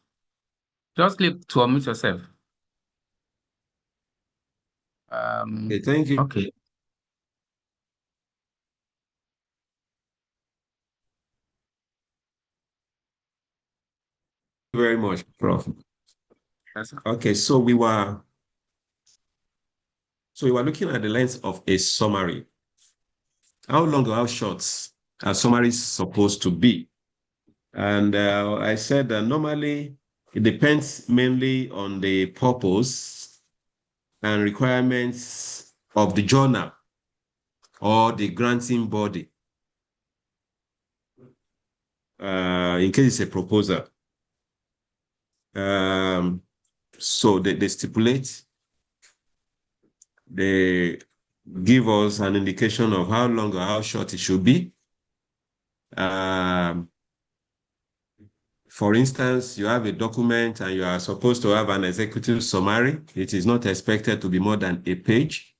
Just click to unmute yourself. Okay, thank you. Okay. very much, Prof. Yes. Okay, so we were looking at the length of a summary. How long or how short are summaries supposed to be? And I said that normally it depends mainly on the purpose and requirements of the journal or the granting body. In case it's a proposal. So they stipulate, they give us an indication of how long or how short it should be. For instance, you have a document and you are supposed to have an executive summary. It is not expected to be more than a page.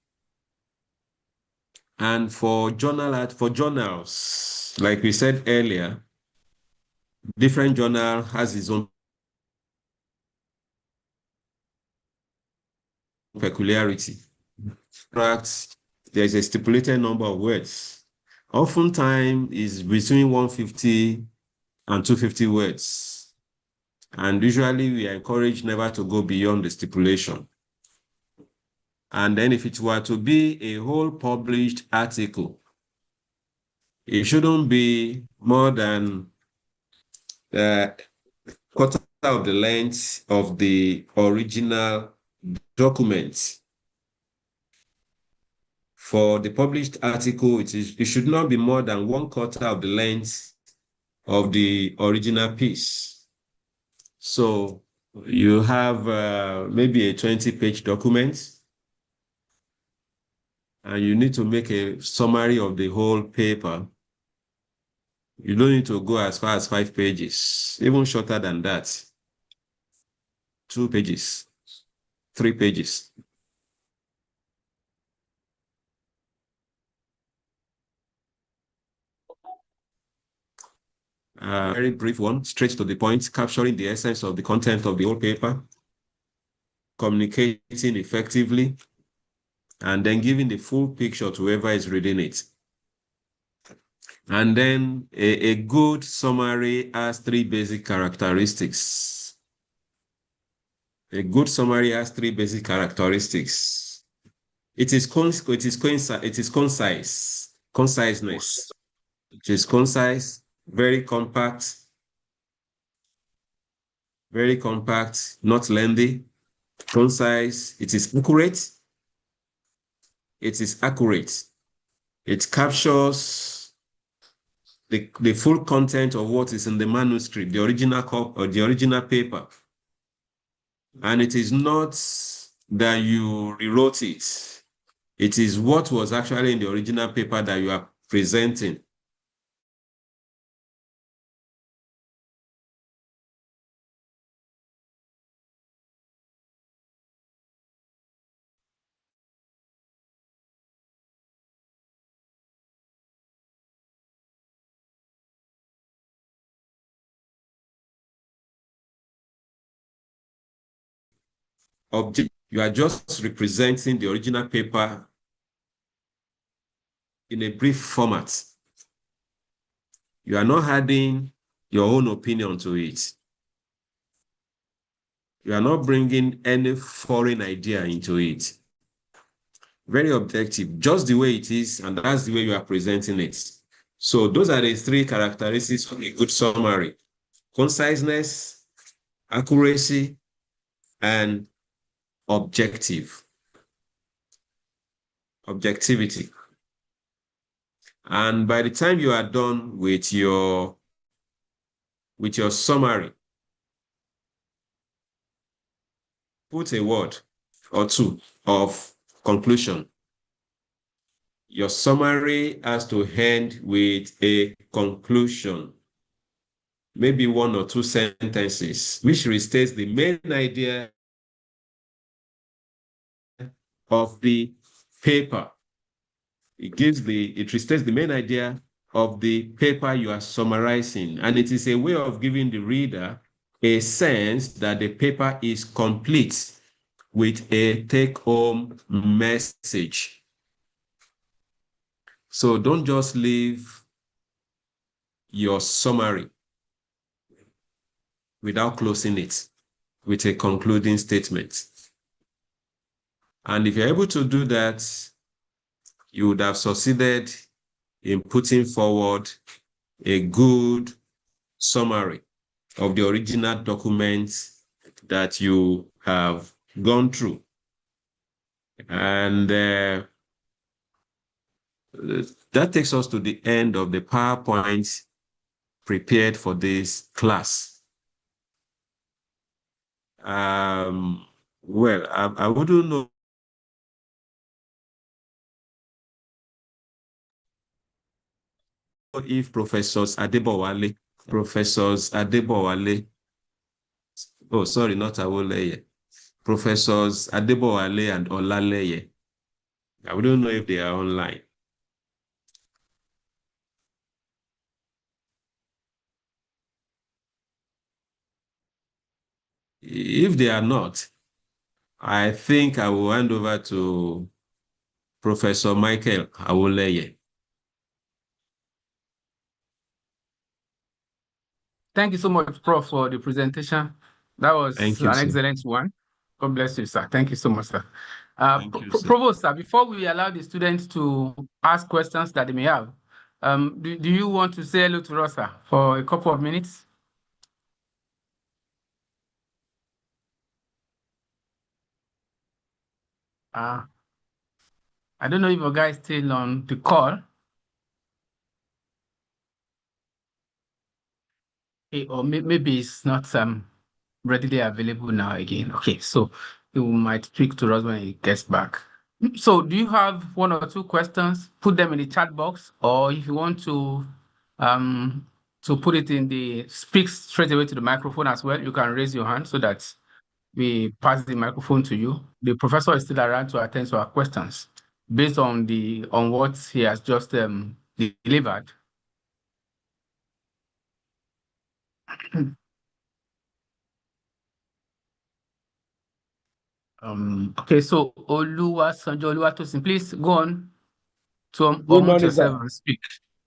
And for journals, like we said earlier, different journal has its own peculiarity. There's a stipulated number of words. Oftentimes is between 150 and 250 words. And usually we are encouraged never to go beyond the stipulation. And then if it were to be a whole published article, it shouldn't be more than a quarter of the length of the original document. For the published article, it should not be more than 1/4 of the length of the original piece. So you have maybe a 20-page document, and you need to make a summary of the whole paper. You don't need to go as far as 5 pages, even shorter than that. 2 pages, 3 pages. Very brief one, straight to the point, capturing the essence of the content of the whole paper, communicating effectively, and then giving the full picture to whoever is reading it. And then a good summary has 3 basic characteristics. A good summary has 3 basic characteristics. It is concise, conciseness. It is concise, very compact, not lengthy, concise. It is accurate. It captures the full content of what is in the manuscript, the original copy or the original paper. And it is not that you rewrote it. It is what was actually in the original paper that you are presenting. You are just representing the original paper in a brief format. You are not adding your own opinion to it. You are not bringing any foreign idea into it. Very objective, just the way it is, and that's the way you are presenting it. So those are the 3 characteristics of a good summary: conciseness, accuracy, and objectivity. And by the time you are done with your summary, put a word or 2 of conclusion. Your summary has to end with a conclusion, maybe 1 or 2 sentences, which restates the main idea of the paper. It restates the main idea of the paper you are summarizing, and it is a way of giving the reader a sense that the paper is complete with a take-home message. So don't just leave your summary without closing it with a concluding statement. And if you're able to do that, you would have succeeded in putting forward a good summary of the original documents that you have gone through. And that takes us to the end of the PowerPoint prepared for this class. Well, I wouldn't know if Professors Adebowale, oh, sorry, not Awoleye, Professors Adebowale and Olaleye, I don't know if they are online. If they are not, I think I will hand over to Professor Michael Awoleye. Thank you so much, Prof, for the presentation. That was Thank you, an sir. excellent one. God bless you, sir. Thank you so much, sir. Thank you, sir. Provost, sir, before we allow the students to ask questions that they may have, do you want to say hello to us, sir, for a couple of minutes? I don't know if your guy is still on the call. Or maybe it's not readily available now again. Okay, so he might speak to us when he gets back. So do you have one or two questions? Put them in the chat box, or if you want to put it in the speak straight away to the microphone as well, you can raise your hand so that we pass the microphone to you. The professor is still around to attend to our questions based on what he has just delivered. Okay, so Oluwasanjo, please go on to unmute yourself and speak.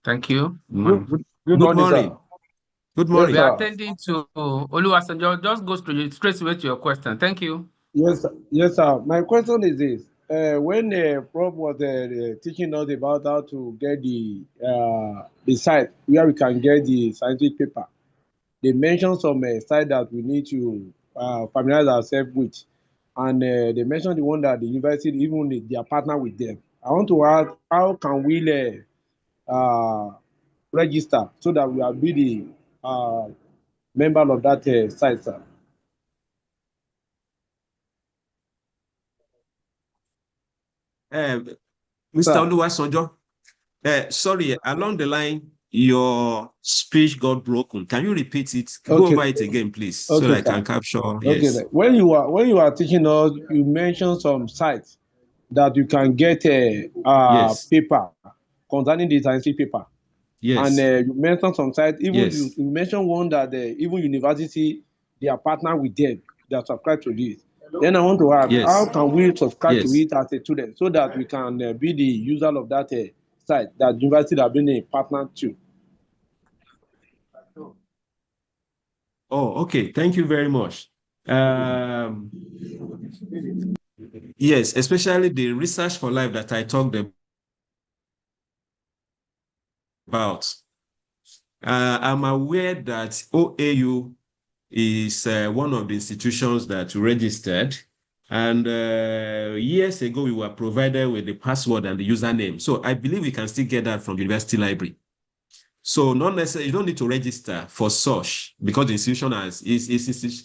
Thank you. Good morning. Good morning. We are attending to Oluwasanjo. Just go straight away to your question. Thank you. Yes, sir. My question is this. When Prof was teaching us about how to get the site where we can get the scientific paper, they mentioned some site that we need to familiarize ourselves with. And they mentioned the one that the university, even they are partner with them. I want to ask, how can we register so that we will be the member of that site, sir? Mr. Oluwasanjo, sorry, along the line, your speech got broken. Can you repeat it? Okay. Go over it again, please, so that I can capture. Okay. Yes. When you are teaching us, you mentioned some sites that you can get Yes. paper concerning the scientific paper. Yes. And you mentioned some sites, even Yes. you mentioned one that even university, they are partner with them, they are subscribed to this. Then I want to ask, Yes. how can we subscribe to Yes. it as a student so that we can be the user of that site that university have been a partner to? Oh, okay. Thank you very much. Yes, especially the Research for Life that I talked about. I'm aware that OAU is one of the institutions that registered. And years ago, we were provided with the password and the username. So I believe we can still get that from the university library. So not necessarily, you don't need to register for such because the institution is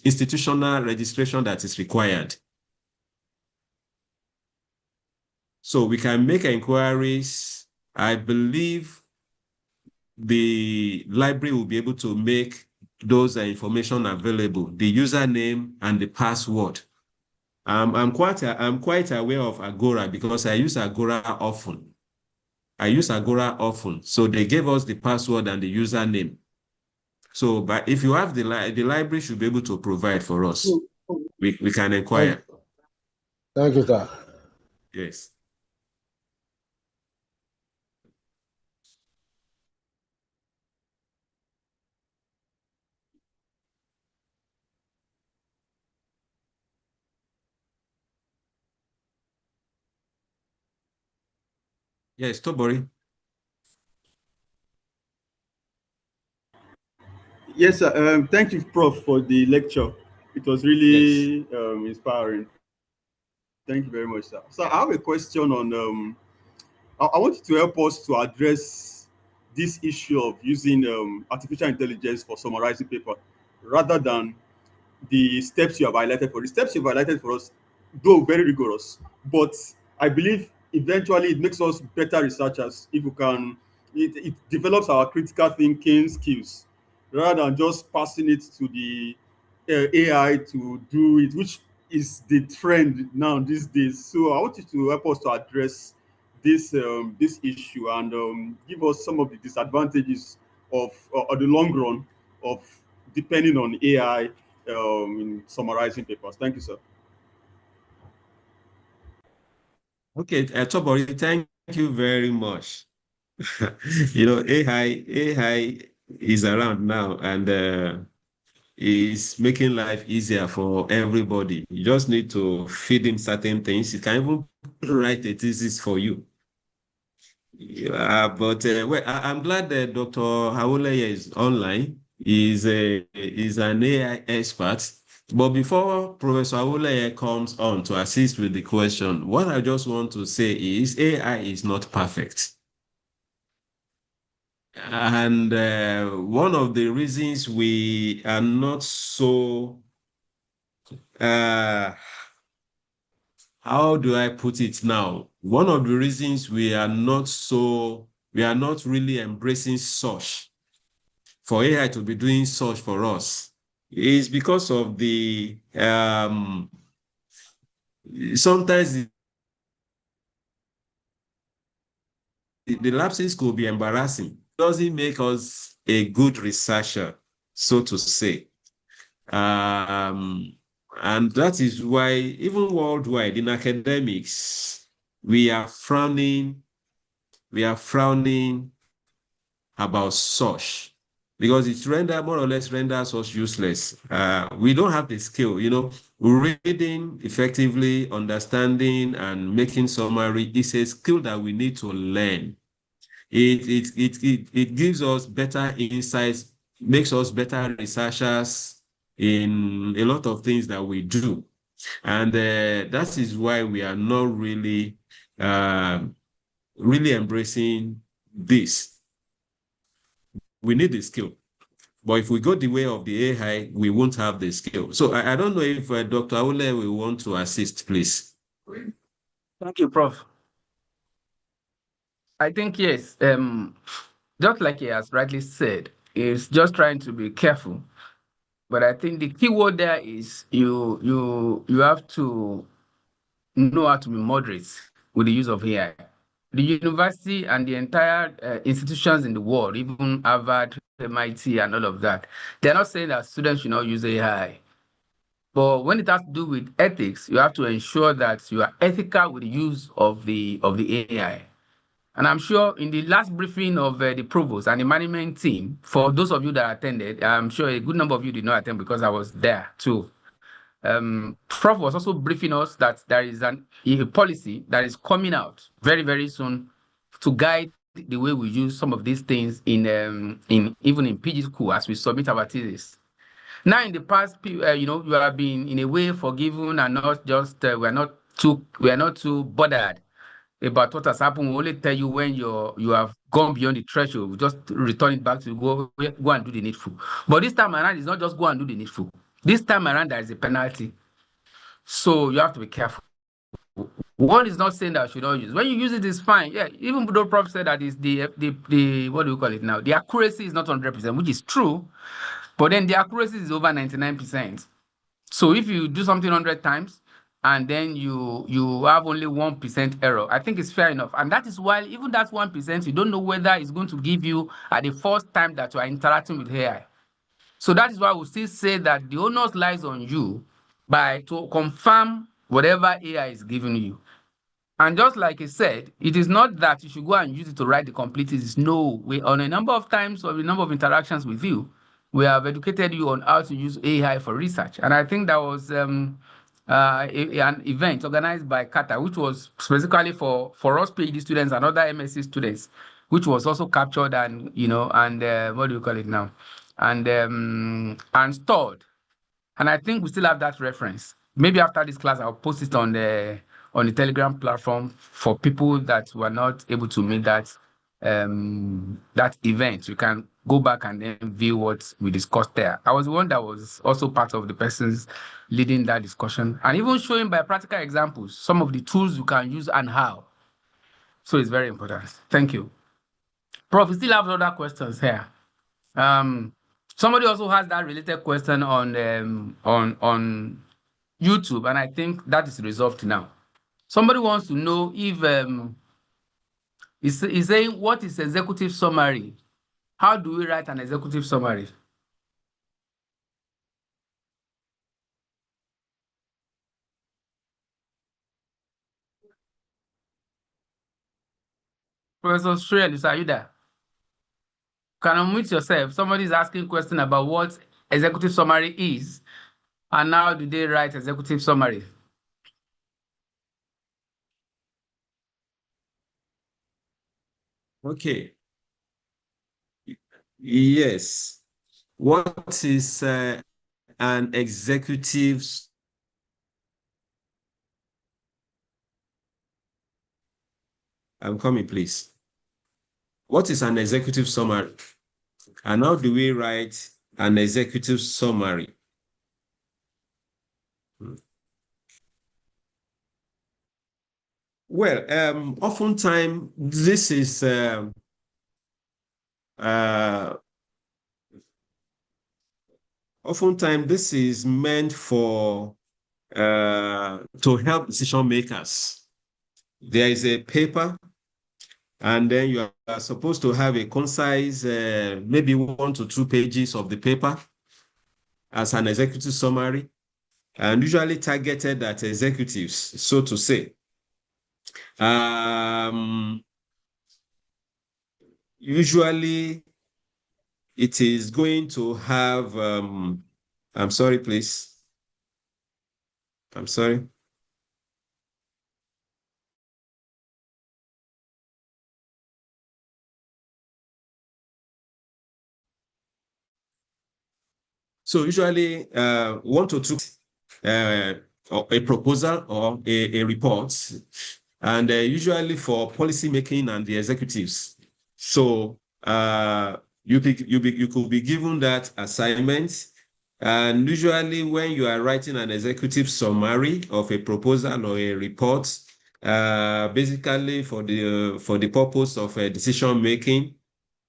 institutional registration that is required. So we can make inquiries. I believe the library will be able to make those information available, the username and the password. I'm quite aware of Agora because I use Agora often. So they gave us the password and the username. So, but if you have the library should be able to provide for us. We can inquire. Thank you, sir. Yes. Yes, Tobori. Yes, sir. Thank you, Prof, for the lecture. It was really inspiring. Thank you very much, sir. So I have a question on. I want you to help us to address this issue of using artificial intelligence for summarizing paper, rather than the steps you have highlighted for. The steps you've highlighted for us, though very rigorous, but I believe eventually it makes us better researchers if we can. It develops our critical thinking skills rather than just passing it to the AI to do it, which is the trend now these days. So I want you to help us to address this issue and give us some of the disadvantages of or the long run of depending on AI in summarizing papers. Thank you, sir. Okay, Tobori, thank you very much. You know, AI is around now and is making life easier for everybody. You just need to feed him certain things. He can even write a thesis for you. Well, I'm glad that Dr. Hawoleye is online. He's an AI expert. But before Professor Hawoleye comes on to assist with the question, what I just want to say is AI is not perfect. And one of the reasons we are not so, how do I put it now? One of the reasons we are not really embracing search for AI to be doing search for us is because of the, sometimes the lapses could be embarrassing. It doesn't make us a good researcher, so to say. And that is why even worldwide in academics, we are frowning about search because it's more or less renders us useless. We don't have the skill, reading effectively, understanding and making summary is a skill that we need to learn. It gives us better insights, makes us better researchers in a lot of things that we do. And that is why we are not really embracing this. We need the skill. But if we go the way of the AI, we won't have the skill. So I don't know if Dr. Aule will want to assist, please. Thank you, Prof. I think, yes, just like he has rightly said, is just trying to be careful. But I think the key word there is you have to know how to be moderate with the use of AI. The university and the entire institutions in the world, even Harvard, MIT, and all of that, they're not saying that students should not use AI. But when it has to do with ethics, you have to ensure that you are ethical with the use of the AI. And I'm sure in the last briefing of the provost and the management team, for those of you that attended, I'm sure a good number of you did not attend because I was there too. Prof was also briefing us that there is a policy that is coming out very, very soon to guide the way we use some of these things in even in PG school as we submit our thesis. Now, in the past, you have been in a way forgiven and not just we are not too bothered about what has happened. We only tell you when you have gone beyond the threshold. We just return it back to go and do the needful. But this time around, it's not just go and do the needful. This time around, there is a penalty. So you have to be careful. One is not saying that you should not use. When you use it, it's fine. Yeah, even though Prof said that is the what do you call it now? The accuracy is not 100%, which is true. But then the accuracy is over 99%. So if you do something 100 times and then you have only 1% error, I think it's fair enough. And that is why even that 1%, you don't know whether it's going to give you at the first time that you are interacting with AI. So that is why we still say that the onus lies on you to confirm whatever AI is giving you. And just like he said, it is not that you should go and use it to write the complete thesis. No, on a number of times or a number of interactions with you, we have educated you on how to use AI for research. And I think that was an event organized by CATA, which was specifically for us PhD students and other MSc students, which was also captured and, what do you call it now? And stored. And I think we still have that reference. Maybe after this class, I'll post it on the Telegram platform for people that were not able to make that event. You can go back and then view what we discussed there. I was the one that was also part of the persons leading that discussion and even showing by practical examples some of the tools you can use and how. So it's very important. Thank you. Prof, we still have other questions here. Somebody also has that related question on YouTube, and I think that is resolved now. Somebody wants to know if he's saying, what is executive summary? How do we write an executive summary? Professor Shreyas, are you there? Can you unmute yourself? Somebody is asking a question about what executive summary is, and how do they write executive summary? Okay. Yes. What is an executive? I'm coming, please. What is an executive summary? And how do we write an executive summary? Well, oftentimes this is meant for to help decision makers. There is a paper, and then you are supposed to have a concise, maybe 1 to 2 pages of the paper as an executive summary, and usually targeted at executives, so to say. Usually it is going to have, I'm sorry, please. I'm sorry. So usually 1 to 2, a proposal or a report, and usually for policy making and the executives. So you could be given that assignment, and usually when you are writing an executive summary of a proposal or a report, basically for the purpose of decision making,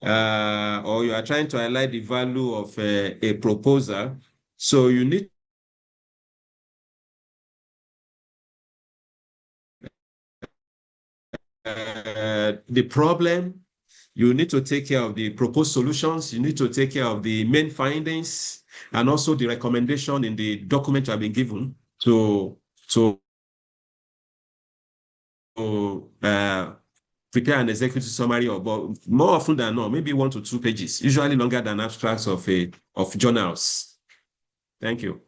or you are trying to highlight the value of a proposal, so you need the problem, you need to take care of the proposed solutions, you need to take care of the main findings, and also the recommendation in the document you have been given to prepare an executive summary, but more often than not, maybe 1 to 2 pages, usually longer than abstracts of journals. Thank you.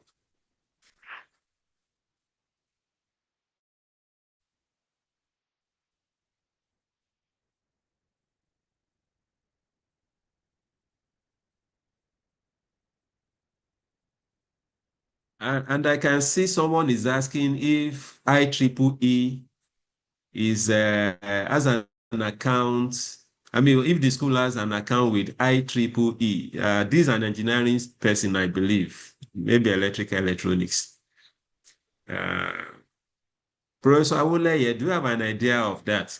And I can see someone is asking if IEEE is as an account. I mean, if the school has an account with IEEE, this is an engineering person, I believe, maybe electrical electronics. Professor Awoleye, do you have an idea of that?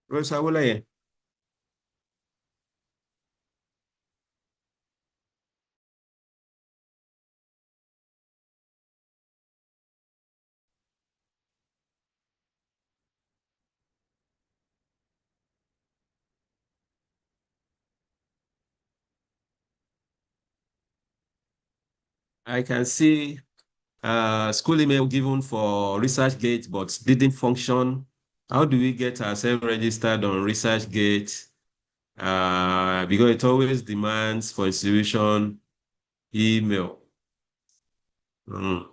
Professor Awoleye. I can see school email given for ResearchGate, but didn't function. How do we get ourselves registered on ResearchGate? because it always demands for institution email. Mm.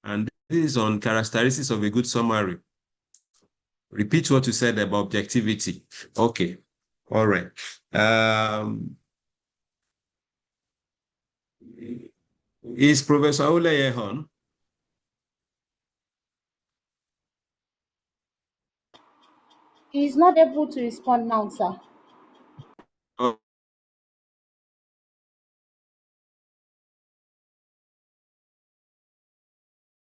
And this is on characteristics of a good summary. Repeat what you said about objectivity. Okay. All right. Is Professor Oleye on? He's not able to respond now, sir. Oh,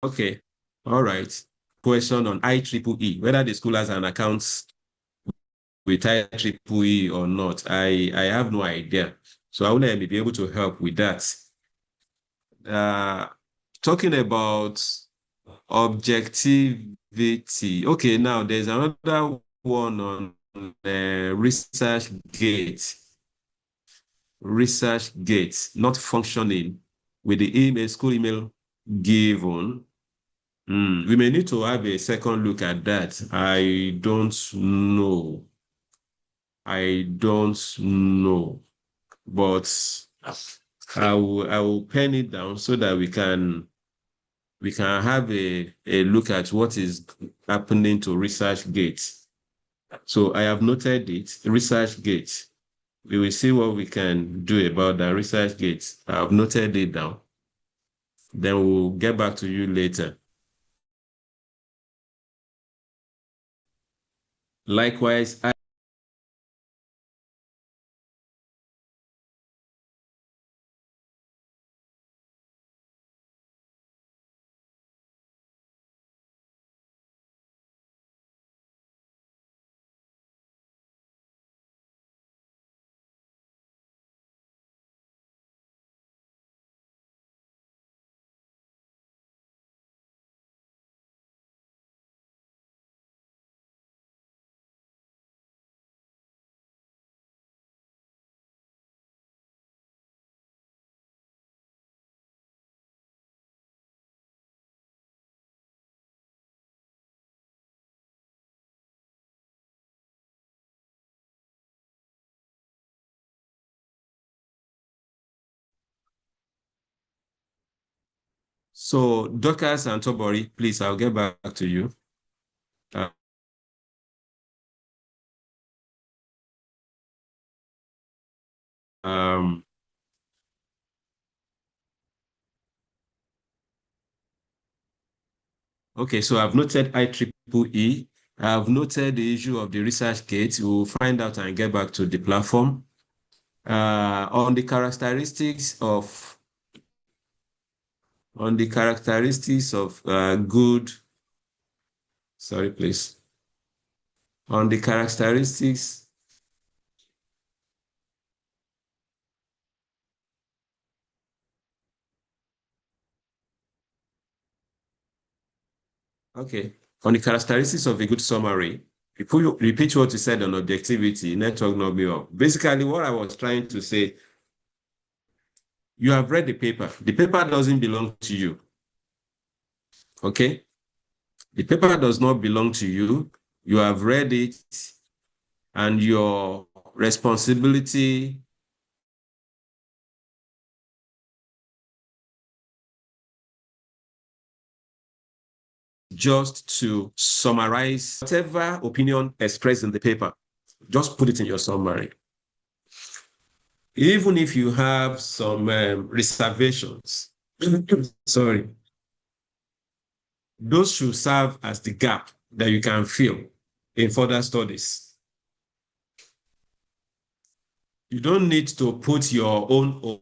okay. All right. Question on IEEE, whether the school has an account with IEEE or not. I have no idea. So I will let me be able to help with that. Talking about objectivity. Okay, now there's another one on ResearchGate. ResearchGate not functioning with the email, school email given. We may need to have a second look at that. I don't know. I don't know. But I will pen it down so that we can have a look at what is happening to ResearchGate. So I have noted it, ResearchGate. We will see what we can do about that ResearchGate. I have noted it down. Then we'll get back to you later. Likewise, so Dorcas and Tobori, please, I'll get back to you. Uh, um, okay, so I've noted IEEE. I've noted the issue of the ResearchGate. We'll find out and get back to the platform. On the characteristics of good, sorry, please. On the characteristics, okay. On the characteristics of a good summary, if you repeat what you said on objectivity, network not be up. Basically, what I was trying to say, you have read the paper. The paper doesn't belong to you. Okay? The paper does not belong to you. You have read it, and your responsibility just to summarize whatever opinion expressed in the paper. Just put it in your summary. Even if you have some reservations, sorry, those should serve as the gap that you can fill in further studies. You don't need to put your own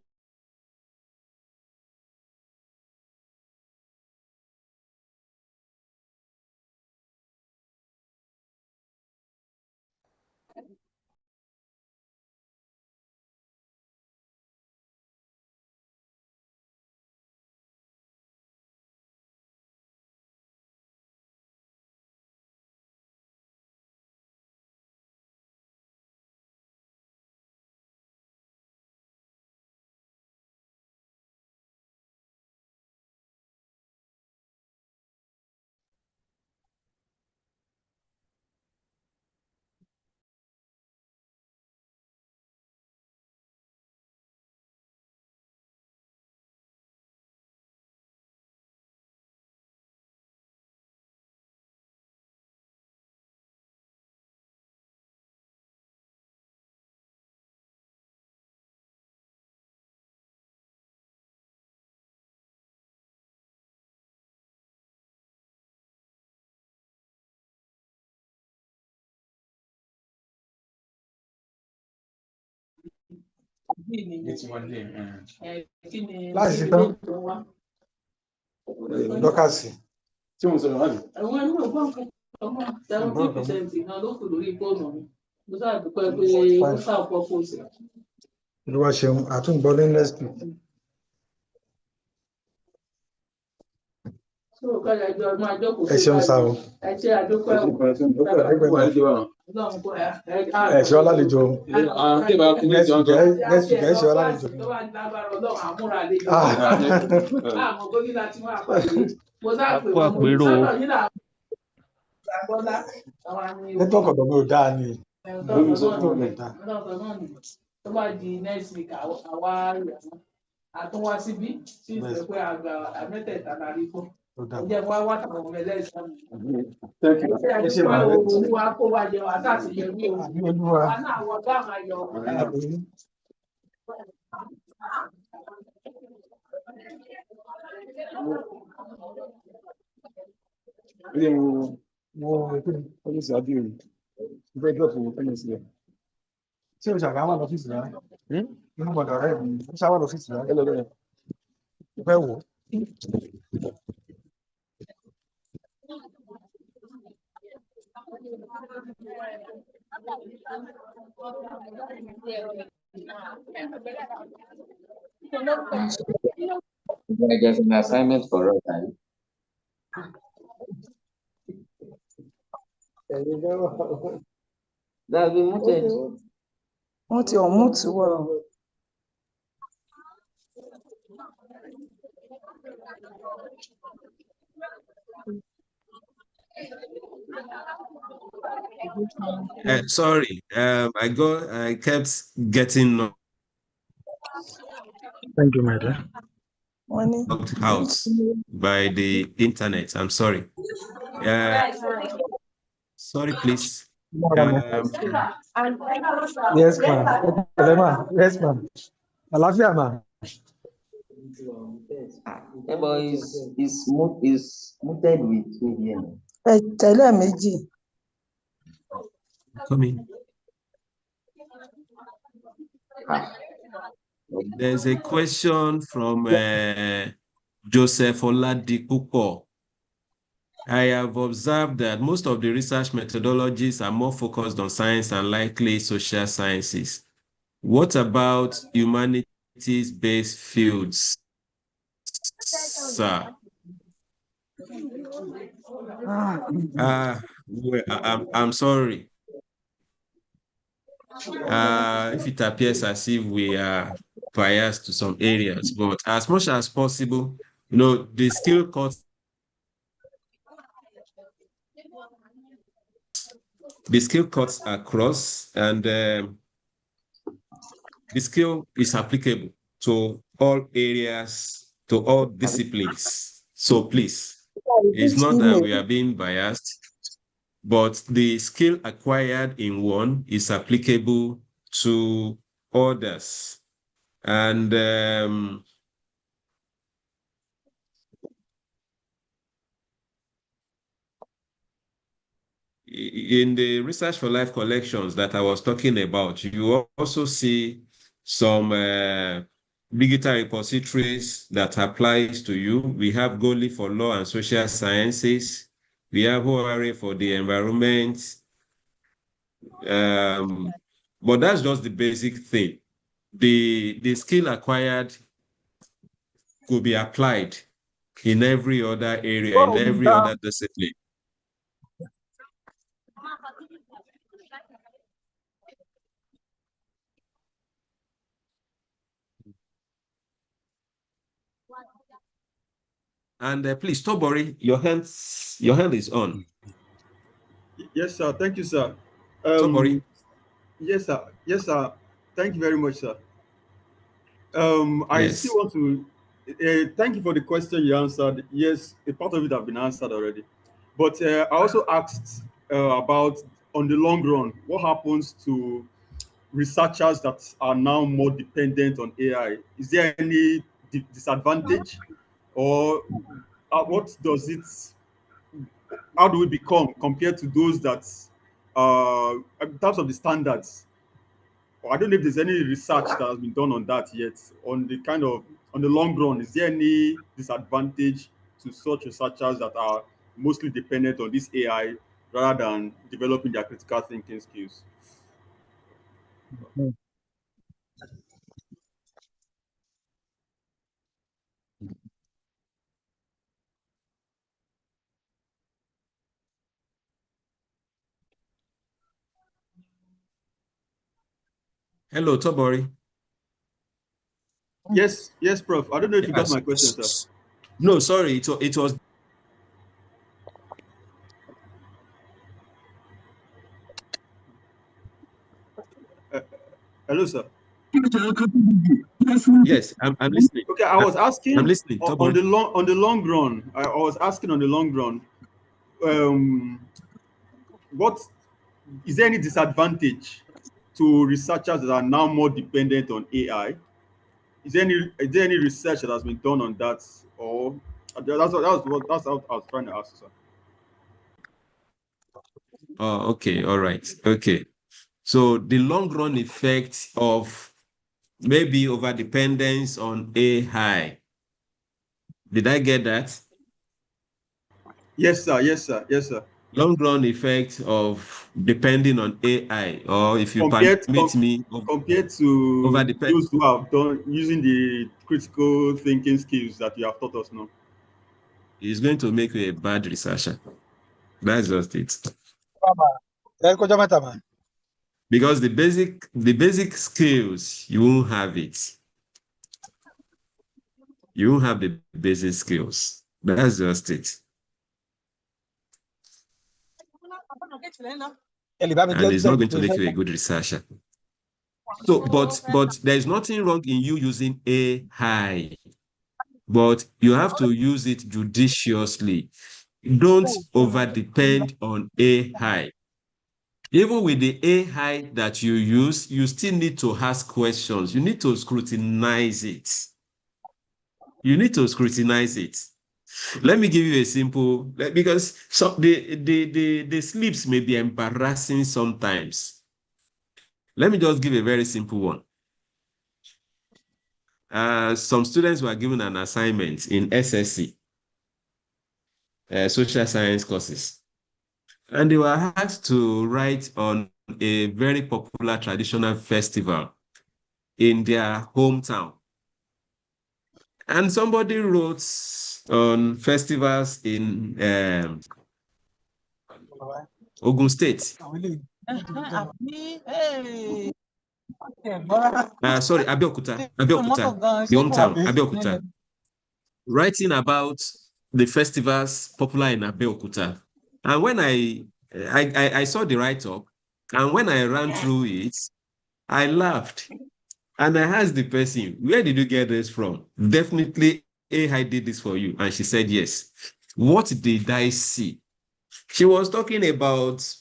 Láìsí tán. Lọ́kàsí. Tí mo sọ̀rọ̀ wáyé. Àwọn ẹni náà gbọ́n kan ọmọ 70% náà ló kù lórí fóònù mi. Mo sáà dúpẹ́ pé ó sàpọ̀ kó sí. Olúwa ṣeun, àtúngbọ́ ní next week. Ẹ ṣeun sá o. Ẹ ṣe ọlálejò. Next week ẹ ṣe ọlálejò. Network ọ̀dọ̀ mi ò dáa ni. Tó bá di next week àwa àtúnwá síbí sí ìfẹ́ pé àgbà mẹ́tẹ̀ẹ̀ta la rí fún. Jẹ́ wá wá tàwọn ọmọ ẹlẹ́sìn. Ẹ ṣe máa rẹ̀. Olúwa kó wá jẹ wá sáà sì yẹ mí o. Wá náà wọ dáhùn ayọ̀. Ṣé o ṣàgámà lọ́fíìsì rẹ̀? Inú gbọ̀dọ̀ rẹ̀ ni ó ṣáwà lọ́fíìsì rẹ̀. Ó fẹ́ wò. There's an assignment for us. That'll be muted. Mute or mute well. Sorry, I kept getting Thank you, my dear. knocked out by the internet. I'm sorry. Sorry, please. Yes, ma'am. Yes, ma'am. Alafia, ma'am. But is muted with me here. Tẹ̀lé méjì. Come in. There's a question from Joseph Oladipupo. I have observed that most of the research methodologies are more focused on science and likely social sciences. What about humanities-based fields, sir? Well, I'm sorry. If it appears as if we are biased to some areas, but as much as possible, the skill cuts across, and the skill is applicable to all areas, to all disciplines. So please, it's not that we are being biased, but the skill acquired in one is applicable to others. And in the Research for Life collections that I was talking about, you also see some digital repositories that applies to you. We have Goli for Law and Social Sciences. We have ORA for the environment. But that's just the basic thing. The skill acquired could be applied in every other area, in every other discipline. And please, Tobori, your hand is on. Yes, sir. Thank you, sir. Tobori. Yes, sir. Yes, sir. Thank you very much, sir. I still want to thank you for the question you answered. Yes, a part of it have been answered already. But I also asked about, on the long run, what happens to researchers that are now more dependent on AI? Is there any disadvantage, or what does it? How do we become compared to those that, in terms of the standards? I don't know if there's any research that has been done on that yet, on the long run. Is there any disadvantage to such researchers that are mostly dependent on this AI rather than developing their critical thinking skills? Hello, Tobori. Yes, Prof. I don't know if you got Yes. my question, sir. No, sorry, it was. Hello, sir. Yes, I'm listening. Okay, I was asking I'm listening. on the long run. I was asking on the long run. What is there any disadvantage to researchers that are now more dependent on AI? Is there any research that has been done on that, or that's what I was trying to ask, sir. Oh, okay, all right, okay. So the long run effect of maybe over dependence on AI. Did I get that? Yes, sir. Long run effect of depending on AI, or if you Compared permit me, to over those who have done using the critical thinking skills that you have taught us now. is going to make you a bad researcher. That's just it. Because the basic skills, you won't have it. You won't have the basic skills. That's just it. And it's not going to make you a good researcher. So, but there's nothing wrong in you using AI, but you have to use it judiciously. Don't over depend on AI. Even with the AI that you use, you still need to ask questions. You need to scrutinize it. You need to scrutinize it. Let me give you a simple, because the slips may be embarrassing sometimes. Let me just give a very simple one. Some students were given an assignment in SSC, social science courses, and they were asked to write on a very popular traditional festival in their hometown. And somebody wrote on festivals in Ogun State. Sorry, Abeokuta, the hometown, Abeokuta. Writing about the festivals popular in Abeokuta. And when I saw the write-up, and when I ran through it, I laughed. And I asked the person, where did you get this from? Definitely AI did this for you. And she said, yes. What did I see? She was talking about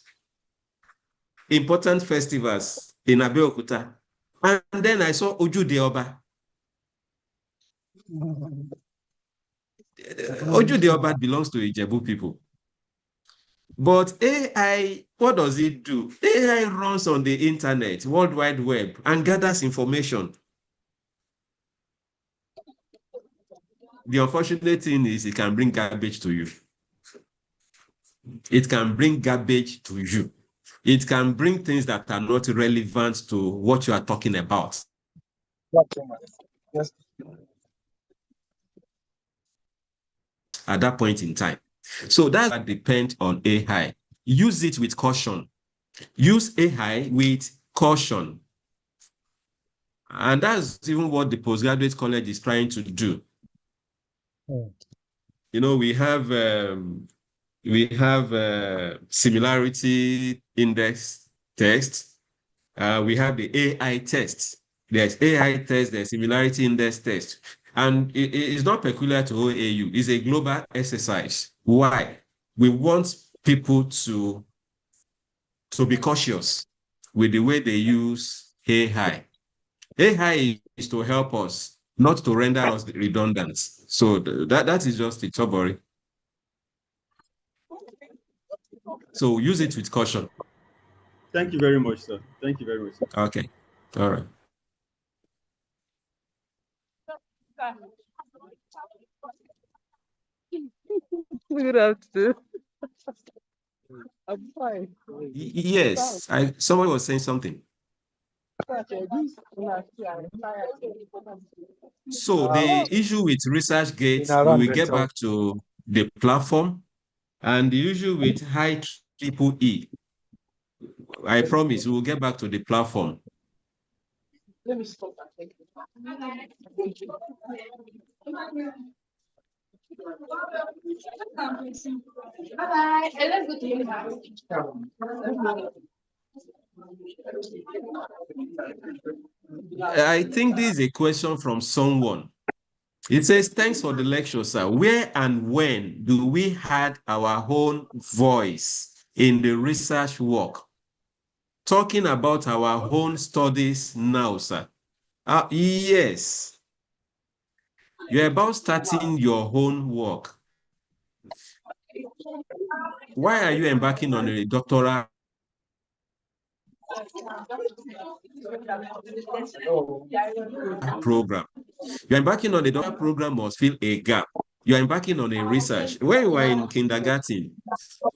important festivals in Abeokuta. And then I saw Ojude Oba. Ojude Oba belongs to Ijebu people. But AI, what does it do? AI runs on the internet, World Wide Web, and gathers information. The unfortunate thing is it can bring garbage to you. It can bring garbage to you. It can bring things that are not relevant to what you are talking about. Yes. At that point in time. So that depends on AI. Use it with caution. Use AI with caution. And that's even what the postgraduate college is trying to do. You know, we have similarity index test. We have the AI test. There's AI test, there's similarity index test. And it's not peculiar to OAU. It's a global exercise. Why? We want people to be cautious with the way they use AI. AI is to help us, not to render us redundant. So that is just it, Tobori. So use it with caution. Thank you very much, sir. Thank you very much, sir. Okay. All right. Good afternoon. I'm fine. Yes, someone was saying something. So the issue with ResearchGate, we will get back to the platform, and the issue with high EEE, I promise we will get back to the platform. Let me stop. Bye-bye. Let's go to your house. I think this is a question from someone. It says, thanks for the lecture, sir. Where and when do we had our own voice in the research work? Talking about our own studies now, sir. Yes. You're about starting your own work. Why are you embarking on a doctoral program? You're embarking on a doctoral program must fill a gap. You're embarking on a research. When you were in kindergarten,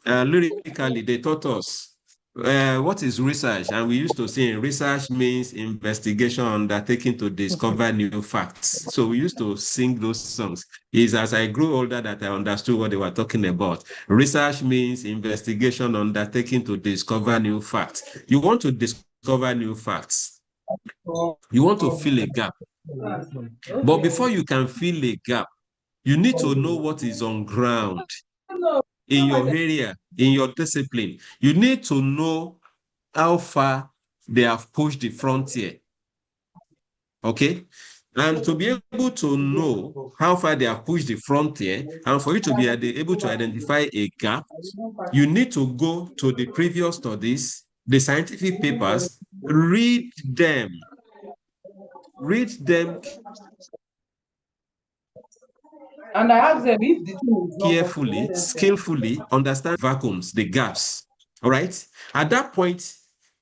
lyrically, they taught us what is research, and we used to say research means investigation undertaken to discover new facts. So we used to sing those songs. It's as I grew older that I understood what they were talking about. Research means investigation undertaken to discover new facts. You want to discover new facts. You want to fill a gap. But before you can fill a gap, you need to know what is on ground in your area, in your discipline. You need to know how far they have pushed the frontier. Okay? And to be able to know how far they have pushed the frontier, and for you to be able to identify a gap, you need to go to the previous studies, the scientific papers, read them. Read them and I ask them if the thing is carefully, skillfully, understand vacuums, the gaps. All right. At that point,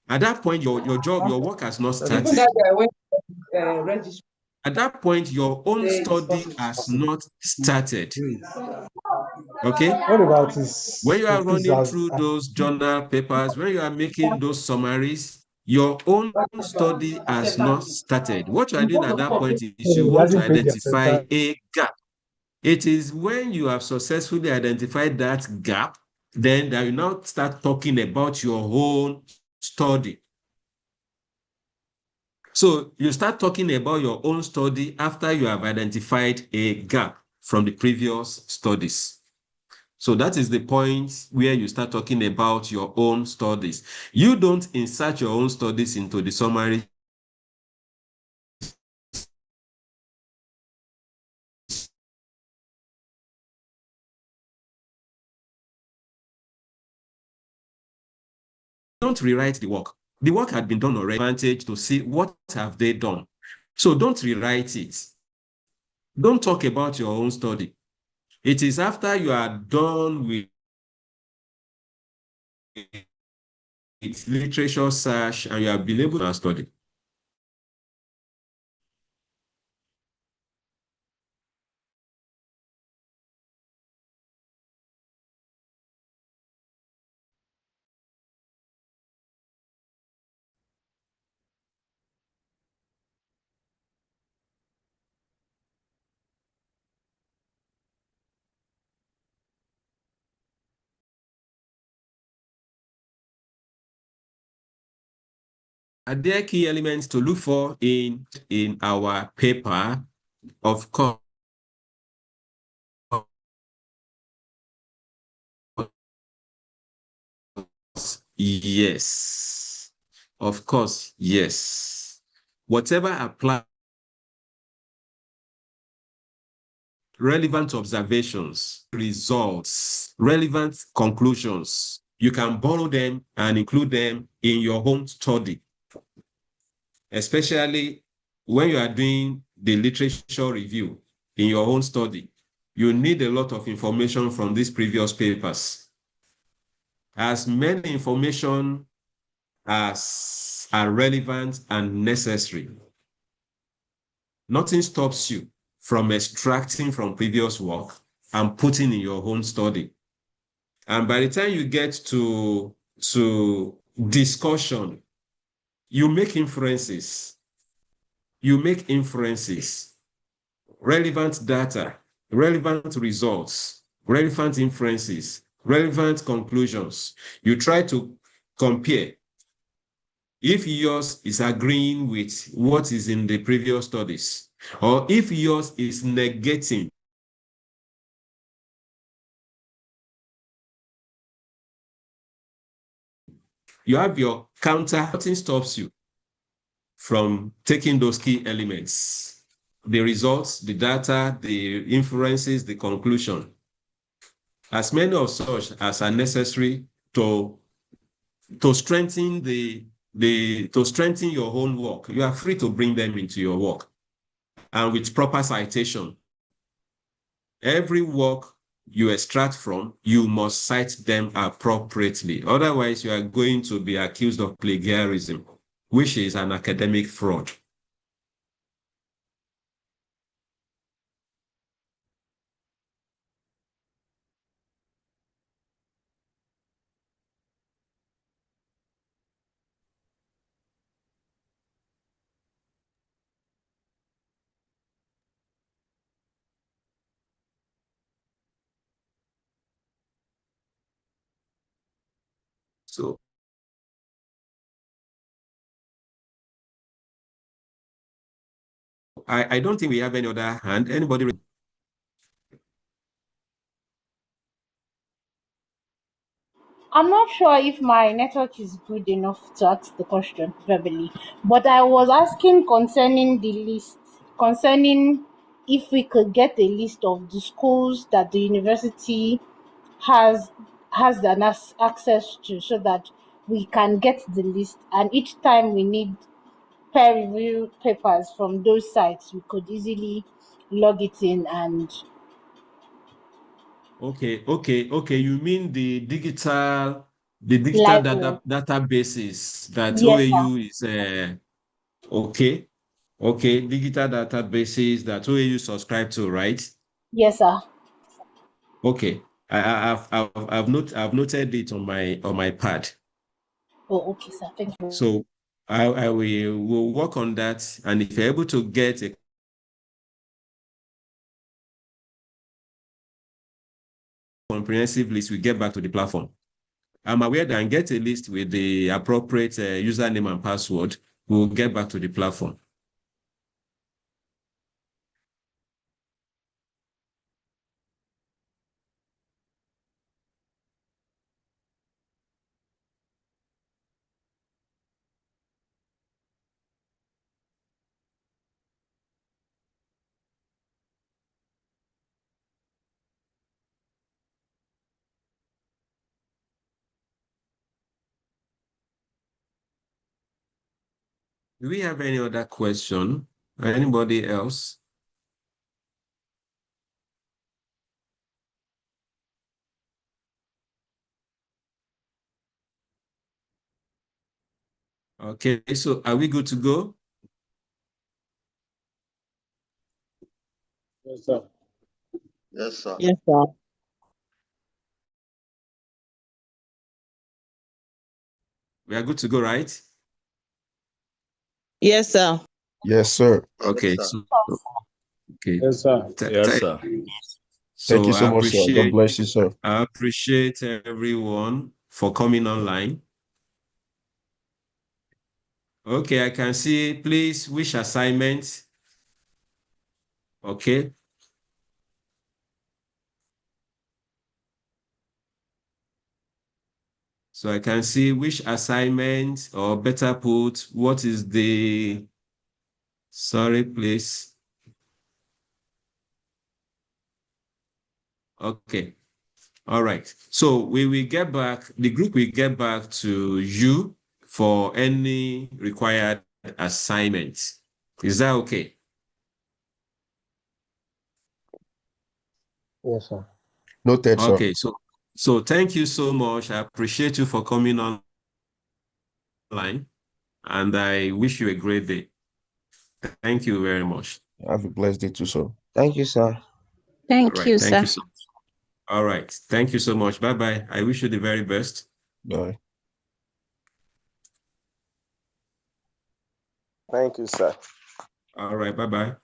your job, your work has not started. Even that guy went register. At that point, your own study has not started. Okay. What about this? When you are running through those journal papers, when you are making those summaries, your own study has not started. What you are doing at that point is you want to identify a gap. It is when you have successfully identified that gap, then that you now start talking about your own study. So you start talking about your own study after you have identified a gap from the previous studies. So that is the point where you start talking about your own studies. You don't insert your own studies into the summary. Don't rewrite the work. The work had been done already. Advantage to see what have they done. So don't rewrite it. Don't talk about your own study. It is after you are done with literature search and you have been able to study. Are there key elements to look for in our paper? Of course. Yes. Of course, yes. Whatever applies, relevant observations, results, relevant conclusions, you can borrow them and include them in your own study. Especially when you are doing the literature review in your own study, you need a lot of information from these previous papers. As many information are relevant and necessary. Nothing stops you from extracting from previous work and putting in your own study. And by the time you get to discussion, you make inferences. Relevant data, relevant results, relevant inferences, relevant conclusions. You try to compare. If yours is agreeing with what is in the previous studies, or if yours is negating you have your counter, nothing stops you from taking those key elements, the results, the data, the inferences, the conclusion, as many of such as are necessary to strengthen to strengthen your own work. You are free to bring them into your work, and with proper citation. Every work you extract from, you must cite them appropriately. Otherwise, you are going to be accused of plagiarism, which is an academic fraud. So I don't think we have any other hand. Anybody? I'm not sure if my network is good enough to ask the question verbally, but I was asking concerning the list, concerning if we could get a list of the schools that the university has access to, so that we can get the list, and each time we need peer review papers from those sites, we could easily log it in and Okay. You mean the digital library. databases that Yes, sir. OAU is okay. Digital databases that OAU subscribe to, right? Yes, sir. Okay. I've noted it on my pad. Oh, okay, sir. Thank you. So I will work on that, and if you're able to get a comprehensive list, we get back to the platform. I'm aware that I can get a list with the appropriate username and password. We'll get back to the platform. Do we have any other question? Anybody else? Okay, so are we good to go? Yes, sir. Yes, sir. Yes, sir. We are good to go, right? Yes, sir. Yes, sir. Okay. Yes, sir. Okay. Yes, sir. Yes, sir. Thank you So so much, sir. God bless you, sir. I appreciate everyone for coming online. Okay, I can see, please, which assignment? Okay. So I can see which assignment, or better put, what is the, sorry, please. Okay. All right. So we will get back, the group will get back to you for any required assignments. Is that okay? Yes, sir. Noted, sir. Okay, so thank you so much. I appreciate you for coming on line, and I wish you a great day. Thank you very much. Have a blessed day too, sir. Thank you, sir. Thank All you, right. Thank sir. you so much. All right. Thank you so much. Bye-bye. I wish you the very best. Bye. Thank you, sir. All right. Bye-bye.